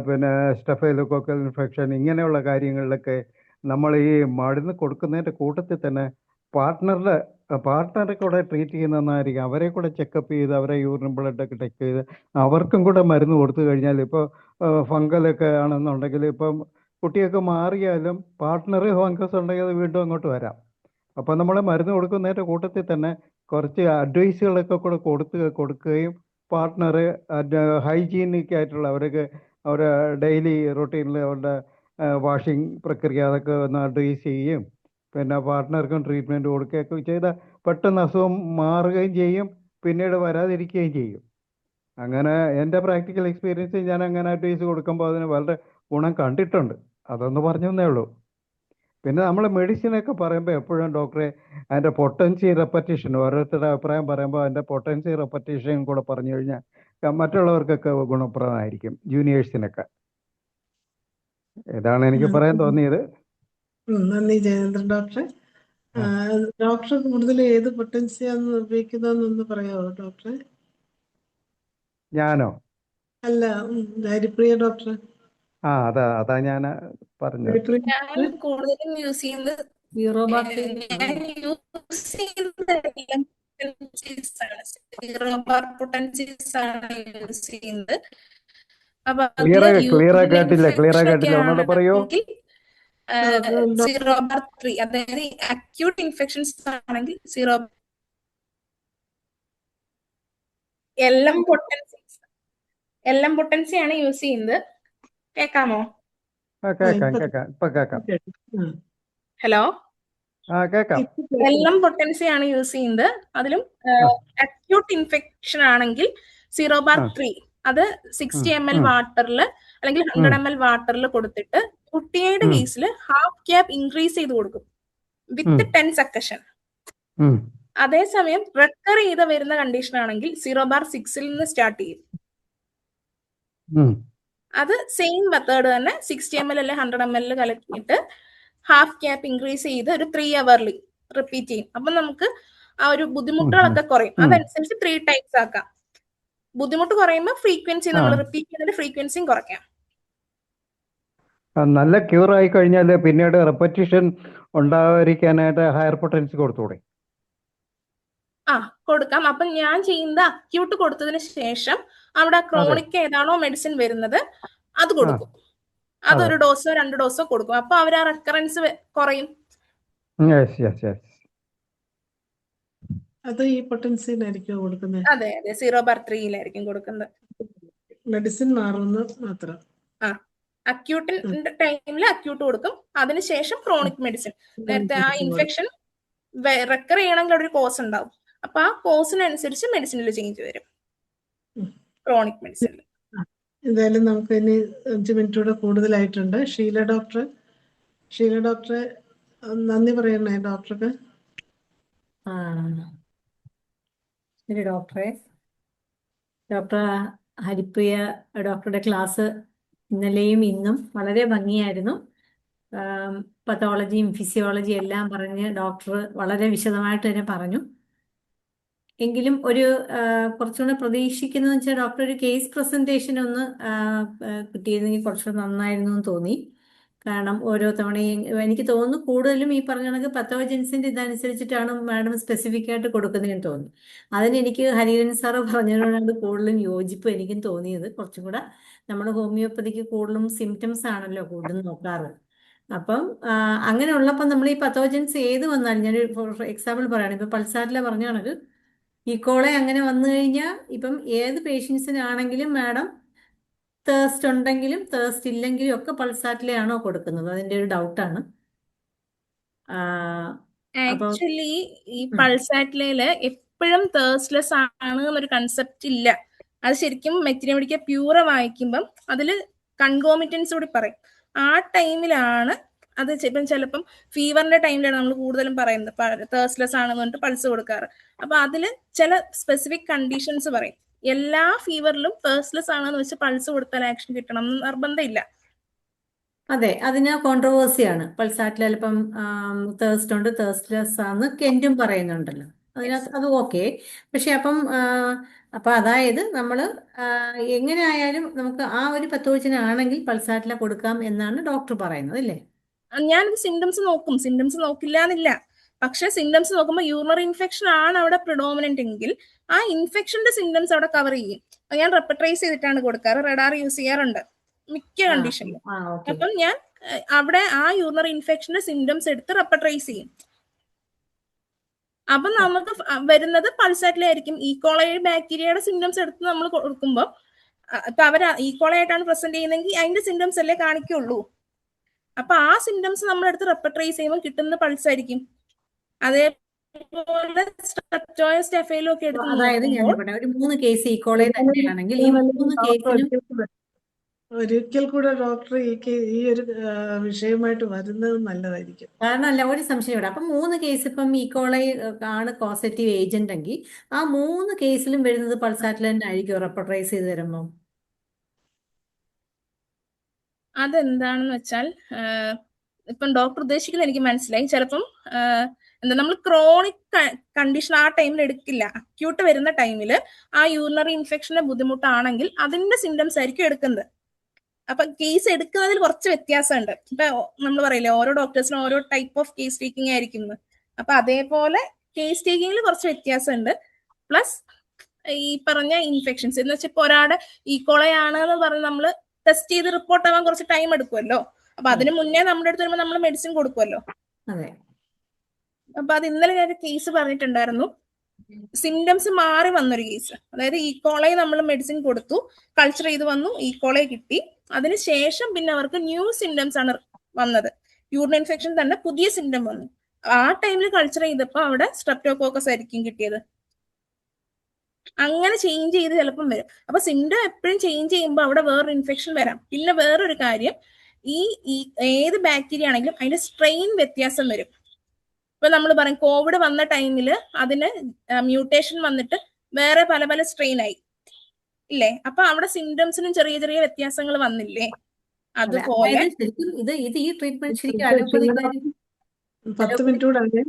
പിന്നെ സ്റ്റഫൈലോകോക്കൽ ഇൻഫെക്ഷൻ, ഇങ്ങനെയുള്ള കാര്യങ്ങളിലൊക്കെ നമ്മൾ ഈ മരുന്ന് കൊടുക്കുന്നതിൻ്റെ കൂട്ടത്തിൽ തന്നെ പാർട്ട്ണറെ കൂടെ ട്രീറ്റ് ചെയ്യുന്നതെന്നായിരിക്കും. അവരെ കൂടെ ചെക്കപ്പ് ചെയ്ത് അവരെ യൂറിൻ ബ്ലഡൊക്കെ ടെസ്റ്റ് ചെയ്ത് അവർക്കും കൂടെ മരുന്ന് കൊടുത്തു കഴിഞ്ഞാൽ, ഇപ്പോൾ ഫംഗലൊക്കെ ആണെന്നുണ്ടെങ്കിൽ ഇപ്പം കുട്ടിയൊക്കെ മാറിയാലും പാർട്ട്ണർ ഫംഗസ് ഉണ്ടെങ്കിൽ അത് വീണ്ടും അങ്ങോട്ട് വരാം. അപ്പോൾ നമ്മൾ മരുന്ന് കൊടുക്കുന്നതിൻ്റെ കൂട്ടത്തിൽ തന്നെ കുറച്ച് അഡ്വൈസുകളൊക്കെ കൂടെ കൊടുക്കുകയും പാർട്ട്ണർ ഹൈജീനിക് ആയിട്ടുള്ള അവരുടെ ഡെയിലി റൊട്ടീനിൽ അവരുടെ വാഷിംഗ് പ്രക്രിയ അതൊക്കെ ഒന്ന് അഡ്വൈസ് ചെയ്യുകയും പിന്നെ പാർട്ട്ണർക്കും ട്രീറ്റ്മെൻറ്റ് കൊടുക്കുകയൊക്കെ ചെയ്താൽ പെട്ടെന്ന് അസുഖം മാറുകയും ചെയ്യും, പിന്നീട് വരാതിരിക്കുകയും ചെയ്യും. അങ്ങനെ എൻ്റെ പ്രാക്ടിക്കൽ എക്സ്പീരിയൻസ് ഞാൻ അങ്ങനെ അഡ്വൈസ് കൊടുക്കുമ്പോൾ അതിന് വളരെ ഗുണം കണ്ടിട്ടുണ്ട്. അതൊന്ന് പറഞ്ഞു തന്നേ ഉള്ളൂ. പിന്നെ നമ്മൾ മെഡിസിനൊക്കെ പറയുമ്പോൾ എപ്പോഴും ഡോക്ടറെ അതിൻ്റെ പൊട്ടൻസി റെപ്പറ്റീഷൻ ഓരോരുത്തരുടെ അഭിപ്രായം പറയുമ്പോൾ അതിൻ്റെ പൊട്ടൻസി റെപ്പറ്റീഷൻ കൂടെ പറഞ്ഞു കഴിഞ്ഞാൽ മറ്റുള്ളവർക്കൊക്കെ ഗുണപ്രദമായിരിക്കും, ജൂനിയേഴ്സിനൊക്കെ. ഇതാണ് എനിക്ക് പറയാൻ തോന്നിയത്. നന്ദി ജയേന്ദ്രൻ ഡോക്ടറെ. ഡോക്ടർ കൂടുതൽ ഏത് പൊട്ടൻസിയാണ് ഉപയോഗിക്കുന്നതെന്നൊന്ന് പറയാമോ ഡോക്ടറെ? ഞാനോ? അല്ല, ഹരിപ്രിയ ഡോക്ടർ. അതാ ഞാൻ പറഞ്ഞത്. ഹരിപ്രിയ ഞാൻ കൂടുതലും യൂസ് ചെയ്യുന്നത് സീറോ ബാർ ഞാൻ യൂസ് ചെയ്യുന്നത് സീറോ ബാർ പൊട്ടൻസീസ് ആണ് യൂസ് ചെയ്യുന്നത്. അപ്പൊ ക്ലിയർ അതില് ക്ലിയർ യൂറിൻ കേട്ടില്ല, ക്ലിയർ ഇൻഫെക്ഷൻ ഒക്കെ കേട്ടില്ല, ഒന്നുകൂടെ പറയൂ. ആണെങ്കിൽ സീറോ ബാർ 3, അതായത് അക്യൂട്ട് ഇൻഫെക്ഷൻസ് ആണെങ്കിൽ സീറോ എല്ലാം പൊട്ടൻസി ആണ് യൂസ് ചെയ്യുന്നത്. കേക്കാമോ? കേക്കാം ഇപ്പൊ കേക്കാം. ഹലോ, കേക്കാം. എല്ലാം പൊട്ടൻസി ആണ് യൂസ് ചെയ്യുന്നത്. അതിലും അക്യൂട്ട് ഇൻഫെക്ഷൻ ആണെങ്കിൽ സീറോ ബാർ 3 അത് 60 ml വാട്ടറിൽ അല്ലെങ്കിൽ 100 ml വാട്ടറിൽ കൊടുത്തിട്ട് കുട്ടിയുടെ കേസിൽ ഹാഫ് ക്യാപ്പ് ഇൻക്രീസ് ചെയ്ത് കൊടുക്കും വിത്ത് 10 സക്കഷൻ. അതേസമയം റെക്കർ ചെയ്ത് വരുന്ന കണ്ടീഷൻ ആണെങ്കിൽ സീറോ ബാർ 6 നിന്ന് സ്റ്റാർട്ട് ചെയ്യും. അത് സെയിം മെത്തേഡ് തന്നെ 60 ml അല്ലെ 100 ml കലക്കിയിട്ട് ഹാഫ് ക്യാപ്പ് ഇൻക്രീസ് ചെയ്ത് ഒരു 3 hourly റിപ്പീറ്റ് ചെയ്യും. അപ്പൊ നമുക്ക് ആ ഒരു ബുദ്ധിമുട്ടുകളൊക്കെ കുറയും. അതനുസരിച്ച് 3 ടൈംസ് ആക്കാം. ബുദ്ധിമുട്ട് കുറയുമ്പോൾ ഫ്രീക്വൻസി നമ്മൾ റിപ്പീറ്റ് ചെയ്യുന്നതിന്റെ ഫ്രീക്വൻസിയും കുറയ്ക്കാം. നല്ല ക്യൂർ ആയി കഴിഞ്ഞാൽ പിന്നീട് റെപ്പറ്റീഷൻ ഉണ്ടാകാതിരിക്കാനായിട്ട് ഹയർ പൊട്ടൻസി കൊടുത്തൂടെ? കൊടുക്കാം. അപ്പൊ ഞാൻ ചെയ്യുന്നത് അക്യൂട്ട് കൊടുത്തതിന് ശേഷം അവിടെ ക്രോണിക് ഏതാണോ മെഡിസിൻ വരുന്നത് അത് കൊടുക്കും. അതൊരു ഡോസോ 2 ഡോസോ കൊടുക്കും. അപ്പൊ അവർ ആ റെക്കറൻസ് കുറയും. അത് ഈ പൊട്ടൻസിയിലായിരിക്കും കൊടുക്കുന്നത്. അതെ, സീറോ ബാർ 3 കൊടുക്കുന്നത്. മെഡിസിൻ മാറുന്നത് മാത്രം. അക്യൂട്ടിന്റെ ടൈമിൽ അക്യൂട്ട് കൊടുക്കും. അതിനുശേഷം ക്രോണിക് മെഡിസിൻ. നേരത്തെ ആ ഇൻഫെക്ഷൻ റെക്കർ ചെയ്യണമെങ്കിൽ അവിടെ ഒരു കോസ് ഉണ്ടാവും. അപ്പൊ ആ കോസിനനുസരിച്ച് മെഡിസിനിൽ ചേഞ്ച് വരും, ക്രോണിക് മെഡിസിനിൽ. എന്തായാലും നമുക്ക് ഇനി 5 മിനിറ്റൂടെ കൂടുതലായിട്ടുണ്ട്. ഷീല ഡോക്ടറെ നന്ദി പറയണേ ഡോക്ടർക്ക്. ശരി ഡോക്ടറെ. ഡോക്ടർ ഹരിപ്രിയ ഡോക്ടറുടെ ക്ലാസ് ഇന്നലെയും ഇന്നും വളരെ ഭംഗിയായിരുന്നു. പത്തോളജിയും ഫിസിയോളജിയും എല്ലാം പറഞ്ഞ് ഡോക്ടർ വളരെ വിശദമായിട്ട് തന്നെ പറഞ്ഞു. എങ്കിലും ഒരു കുറച്ചുകൂടെ പ്രതീക്ഷിക്കുന്നതെന്ന് വെച്ചാൽ ഡോക്ടർ ഒരു കേസ് പ്രസന്റേഷൻ ഒന്ന് കിട്ടിയിരുന്നെങ്കിൽ കുറച്ചുകൂടെ നന്നായിരുന്നു എന്ന് തോന്നി. കാരണം ഓരോ തവണയും എനിക്ക് തോന്നുന്നു കൂടുതലും ഈ പറഞ്ഞ കണക്ക് പത്തോജൻസിന്റെ ഇതനുസരിച്ചിട്ടാണ് മാഡം സ്പെസിഫിക് ആയിട്ട് കൊടുക്കുന്നതെന്ന് തോന്നുന്നു. അതിനെനിക്ക് ഹരിഹരൻ സാറ് പറഞ്ഞതിനോടാണ് കൂടുതലും യോജിപ്പ് എനിക്കും തോന്നിയത്. കുറച്ചും കൂടെ നമ്മൾ ഹോമിയോപ്പതിക്ക് കൂടുതലും സിംറ്റംസ് ആണല്ലോ കൂടുതലും നോക്കാറ്. അപ്പം അങ്ങനെ ഉള്ളപ്പോൾ നമ്മൾ ഈ പത്തോജൻസ് ഏത് വന്നാലും ഞാനൊരു ഫോർ എക്സാമ്പിൾ പറയുകയാണ്. ഇപ്പം പൾസാറ്റിലെ പറഞ്ഞ കണക്ക് ഈക്കോളെ അങ്ങനെ വന്നു കഴിഞ്ഞാൽ ഇപ്പം ഏത് പേഷ്യൻസിനാണെങ്കിലും മാഡം തേഴ്സ്റ്റ് ഉണ്ടെങ്കിലും തേഴ്സ്റ്റ് ഇല്ലെങ്കിലും ഒക്കെ പൾസാറ്റിലെ ആണോ കൊടുക്കുന്നത്? അതിന്റെ ഒരു ഡൗട്ടാണ്. ആക്ച്വലി ഈ പൾസാറ്റിലയില് എപ്പോഴും തേഴ്സ്റ്റ്ലെസ് ആണ് എന്നൊരു കൺസെപ്റ്റ് ഇല്ല. അത് ശരിക്കും മെറ്റിനോഡിക്ക പ്യൂറ വായിക്കുമ്പം അതില് കൺകോമിറ്റൻസ് കൂടി പറയും. ആ ടൈമിലാണ് അത് ചിലപ്പം ഫീവറിന്റെ ടൈമിലാണ് നമ്മൾ കൂടുതലും പറയുന്നത് തേഴ്സ്റ്റ്ലെസ് ആണെന്ന് പറഞ്ഞിട്ട് പൾസ് കൊടുക്കാറ്. അപ്പൊ അതില് ചില സ്പെസിഫിക് കണ്ടീഷൻസ് പറയും. എല്ലാ ഫീവറിലും തേഴ്സ്റ്റ്ലെസ് ആണെന്ന് വെച്ച് പൾസ് കൊടുത്താൽ ആക്ഷൻ കിട്ടണം എന്ന് നിർബന്ധമില്ല. അതെ, അതിന് കോൺട്രവേഴ്സിയാണ്. പൾസാറ്റിൽ ചിലപ്പം തേഴ്സ്റ്റ് ഉണ്ട്, തേഴ്സ്റ്റ്ലെസ് ആണെന്ന് കെന്റും പറയുന്നുണ്ടല്ലോ. അതിനകത്ത് അത് ഓക്കെ. പക്ഷെ അപ്പൊ അതായത് നമ്മൾ എങ്ങനെ ആയാലും നമുക്ക് ആ ഒരു പത്തോജനാണെങ്കിൽ പൾസാറ്റില കൊടുക്കാം എന്നാണ് ഡോക്ടർ പറയുന്നത് അല്ലേ? ഞാനിത് സിംറ്റംസ് നോക്കും, സിംറ്റംസ് നോക്കില്ല എന്നില്ല. പക്ഷെ സിംറ്റംസ് നോക്കുമ്പോൾ യൂറിനറി ഇൻഫെക്ഷൻ ആണ് അവിടെ പ്രിഡോമിനന്റ് എങ്കിൽ ആ ഇൻഫെക്ഷന്റെ സിംറ്റംസ് അവിടെ കവർ ചെയ്യും. ഞാൻ റെപ്പട്രൈസ് ചെയ്തിട്ടാണ് കൊടുക്കാറ്. റഡാർ യൂസ് ചെയ്യാറുണ്ട് മിക്ക കണ്ടീഷനിലും. അപ്പം ഞാൻ അവിടെ ആ യൂറിനറി ഇൻഫെക്ഷന്റെ സിംറ്റംസ് എടുത്ത് റെപ്പട്രൈസ് ചെയ്യും. അപ്പൊ നമുക്ക് വരുന്നത് പൾസാറ്റിലായിരിക്കും. ഈക്കോളൈ ബാക്ടീരിയയുടെ സിംറ്റംസ് എടുത്ത് നമ്മൾ കൊടുക്കുമ്പോൾ ഇപ്പൊ അവർ ഈക്കോളൈ ആയിട്ടാണ് പ്രസന്റ് ചെയ്യുന്നതെങ്കിൽ അതിന്റെ സിംറ്റംസ് അല്ലേ കാണിക്കുള്ളൂ. അപ്പൊ ആ സിംറ്റംസ് നമ്മൾ എടുത്ത് റെപ്പട്രൈസ് ചെയ്യുമ്പോൾ കിട്ടുന്ന പൾസ് ആയിരിക്കും. അതേപോലെ സ്ട്രെപ്റ്റോയും സ്റ്റെഫൈലും ഒക്കെ എടുത്ത് അതായത് ഞാൻ ഒരു 3 കേസ് ഈക്കോളൈ തന്നെയാണെങ്കിൽ ഈ 3 കേസിനും ഒരിക്കൽ കൂടെ ഡോക്ടർ ഈ ഒരു വിഷയവുമായിട്ട് വരുന്നത് നല്ലതായിരിക്കും. കാരണം അല്ല, ഒരു സംശയം ഇവിടെ. അപ്പം 3 കേസ് ഇപ്പം ഈക്കോളൈ ആണ് കോസറ്റീവ് ഏജന്റ് എങ്കിൽ ആ 3 കേസിലും വരുന്നത് പൾസാറ്റിൽ തന്നെ ആയിരിക്കും റെപ്പർട്ടറൈസ് ചെയ്ത് തരുമ്പോൾ. അതെന്താണെന്ന് വെച്ചാൽ ഇപ്പം ഡോക്ടർ ഉദ്ദേശിക്കുന്നത് എനിക്ക് മനസ്സിലായി. ചിലപ്പം എന്താ നമ്മൾ ക്രോണിക് കണ്ടീഷൻ ആ ടൈമിൽ എടുക്കില്ല. അക്യൂട്ട് വരുന്ന ടൈമിൽ ആ യൂറിനറി ഇൻഫെക്ഷന്റെ ബുദ്ധിമുട്ടാണെങ്കിൽ അതിന്റെ സിംറ്റംസ് ആയിരിക്കും എടുക്കുന്നത്. അപ്പൊ കേസ് എടുക്കുന്നതിൽ കുറച്ച് വ്യത്യാസമുണ്ട്. ഇപ്പൊ നമ്മൾ പറയില്ലേ ഓരോ ഡോക്ടേഴ്സിനും ഓരോ ടൈപ്പ് ഓഫ് കേസ് ടേക്കിംഗ് ആയിരിക്കും. അപ്പൊ അതേപോലെ കേസ് ടേക്കിങ്ങിൽ കുറച്ച് വ്യത്യാസമുണ്ട്. പ്ലസ് ഈ പറഞ്ഞ ഇൻഫെക്ഷൻസ് എന്ന് വെച്ചാൽ ഇപ്പൊ ഒരാളുടെ ഈക്കോളൈ ആണെന്ന് പറഞ്ഞ് നമ്മൾ ടെസ്റ്റ് ചെയ്ത് റിപ്പോർട്ട് ആവാൻ കുറച്ച് ടൈം എടുക്കുമല്ലോ. അപ്പൊ അതിന് മുന്നേ നമ്മുടെ അടുത്ത് വരുമ്പോൾ നമ്മൾ മെഡിസിൻ കൊടുക്കുമല്ലോ. അതെ. അപ്പൊ അത് ഇന്നലെ ഞാൻ കേസ് പറഞ്ഞിട്ടുണ്ടായിരുന്നു. സിംറ്റംസ് മാറി വന്നൊരു കേസ്. അതായത് ഈക്കോളൈ നമ്മൾ മെഡിസിൻ കൊടുത്തു, കൾച്ചർ ചെയ്ത് വന്നു, ഈക്കോളൈ കിട്ടി. അതിനുശേഷം പിന്നെ അവർക്ക് ന്യൂ സിംറ്റംസ് ആണ് വന്നത്. യൂറിൻ ഇൻഫെക്ഷൻ തന്നെ പുതിയ സിംറ്റം വന്നു. ആ ടൈമിൽ കൾച്ചർ ചെയ്തപ്പോൾ അവിടെ സ്ട്രെപ്റ്റോകോക്കസ് ആയിരിക്കും കിട്ടിയത്. അങ്ങനെ ചേഞ്ച് ചെയ്ത് ചിലപ്പം വരും. അപ്പൊ സിംറ്റം എപ്പോഴും ചേഞ്ച് ചെയ്യുമ്പോൾ അവിടെ വേറൊരു ഇൻഫെക്ഷൻ വരാം. പിന്നെ വേറൊരു കാര്യം, ഈ ഏത് ബാക്ടീരിയ ആണെങ്കിലും അതിന്റെ സ്ട്രെയിൻ വ്യത്യാസം വരും. ഇപ്പൊ നമ്മൾ പറയും കോവിഡ് വന്ന ടൈമിൽ അതിന് മ്യൂട്ടേഷൻ വന്നിട്ട് വേറെ പല പല സ്ട്രെയിൻ ആയി ഇല്ലേ? അപ്പൊ അവിടെ സിംറ്റംസിനും ചെറിയ ചെറിയ വ്യത്യാസങ്ങൾ വന്നില്ലേ? അതുപോലെ അതായത് ശരിക്കും ഇത് ഈ ട്രീറ്റ്മെന്റ് ശരിക്കും അലോപ്പതിക്കാർ 10 മിനിറ്റ് കൂടെ ആണ്.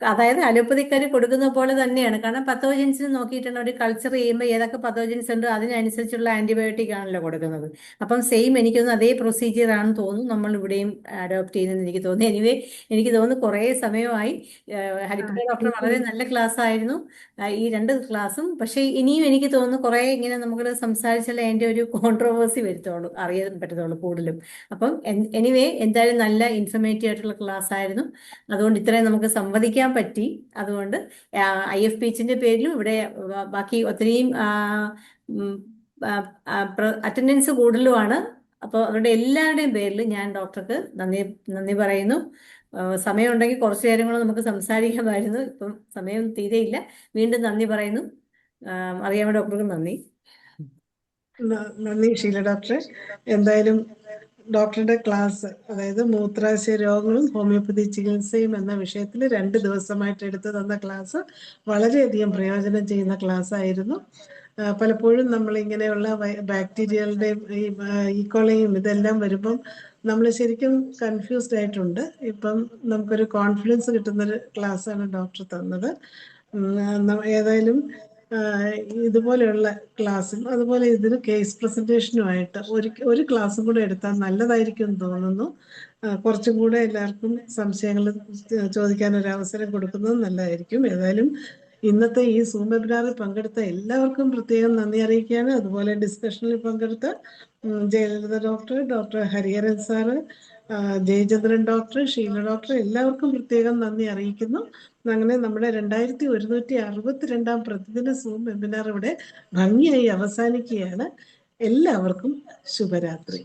അതായത് അലോപ്പതിക്കാർ കൊടുക്കുന്ന പോലെ തന്നെയാണ്. കാരണം പത്തോജൻസിന് നോക്കിയിട്ടാണ് ഒരു കൾച്ചർ ചെയ്യുമ്പോൾ ഏതൊക്കെ പത്തോജൻസ് ഉണ്ടോ അതിനനുസരിച്ചുള്ള ആന്റിബയോട്ടിക് ആണല്ലോ കൊടുക്കുന്നത്. അപ്പം സെയിം എനിക്ക് തോന്നുന്നു അതേ പ്രൊസീജിയർ ആണെന്ന് തോന്നുന്നു നമ്മൾ ഇവിടെയും അഡോപ്റ്റ് ചെയ്യുന്നതെന്ന് എനിക്ക് തോന്നുന്നു. എനിവേ എനിക്ക് തോന്നുന്നു കുറേ സമയമായി. ഹരിപ്രിയ ഡോക്ടർ വളരെ നല്ല ക്ലാസ് ആയിരുന്നു ഈ 2 ക്ലാസ്സും. പക്ഷേ ഇനിയും എനിക്ക് തോന്നുന്നു കുറേ ഇങ്ങനെ നമുക്ക് സംസാരിച്ചാലേ അതിൻ്റെ ഒരു കോൺട്രവേഴ്സി വരുത്തുള്ളൂ, അറിയാൻ പറ്റത്തുള്ളൂ കൂടുതലും. അപ്പം എനിവേ എന്തായാലും നല്ല ഇൻഫർമേറ്റീവ് ആയിട്ടുള്ള ക്ലാസ് ആയിരുന്നു. അതുകൊണ്ട് ഇത്രയും നമുക്ക് സംവദിക്കാൻ പറ്റി. അതുകൊണ്ട് IFPHന്റെ പേരിലും ഇവിടെ ബാക്കി ഒത്തിരിയും അറ്റൻഡൻസ് കൂടുതലുമാണ്. അപ്പോൾ അവരുടെ എല്ലാവരുടെയും പേരിൽ ഞാൻ ഡോക്ടർക്ക് നന്ദി പറയുന്നു. സമയമുണ്ടെങ്കിൽ കുറച്ച് നേരം കൂടെ നമുക്ക് സംസാരിക്കാമായിരുന്നു. ഇപ്പം സമയം തീരെയില്ല. വീണ്ടും നന്ദി പറയുന്നു. അറിയാമ ഡോക്ടർക്ക് നന്ദി. നന്ദി ഷീല ഡോക്ടറെ. എന്തായാലും ഡോക്ടറുടെ ക്ലാസ്, അതായത് മൂത്രാശയ രോഗങ്ങളും ഹോമിയോപ്പതി ചികിത്സയും എന്ന വിഷയത്തിൽ 2 ദിവസമായിട്ട് എടുത്തു തന്ന ക്ലാസ് വളരെയധികം പ്രയോജനം ചെയ്യുന്ന ക്ലാസ് ആയിരുന്നു. പലപ്പോഴും നമ്മൾ ഇങ്ങനെയുള്ള ബാക്ടീരിയകളുടെയും ഈ ഈക്കോളയും ഇതെല്ലാം വരുമ്പം നമ്മൾ ശരിക്കും കൺഫ്യൂസ്ഡ് ആയിട്ടുണ്ട്. ഇപ്പം നമുക്കൊരു കോൺഫിഡൻസ് കിട്ടുന്നൊരു ക്ലാസ്സാണ് ഡോക്ടർ തന്നത്. ഏതായാലും ഇതുപോലെയുള്ള ക്ലാസ്സും അതുപോലെ ഇതിന് കേസ് പ്രസന്റേഷനുമായിട്ട് ഒരു ക്ലാസ്സും കൂടെ എടുത്താൽ നല്ലതായിരിക്കും എന്ന് തോന്നുന്നു. കുറച്ചും കൂടെ എല്ലാവർക്കും സംശയങ്ങൾ ചോദിക്കാൻ ഒരു അവസരം കൊടുക്കുന്നത് നല്ലതായിരിക്കും. ഏതായാലും ഇന്നത്തെ ഈ സൂം വെബിനാറിൽ പങ്കെടുത്ത എല്ലാവർക്കും പ്രത്യേകം നന്ദി അറിയിക്കുകയാണ്. അതുപോലെ ഡിസ്കഷനിൽ പങ്കെടുത്ത Jayalalitha doctor, doctor Hariharan sir, Jayachandran doctor, Sheela doctor, എല്ലാവർക്കും പ്രത്യേകം നന്ദി അറിയിക്കുന്നു. അങ്ങനെ നമ്മുടെ 2162 പ്രതിദിന സൂം വെബിനാർ ഇവിടെ ഭംഗിയായി അവസാനിക്കുകയാണ്. എല്ലാവർക്കും ശുഭരാത്രി.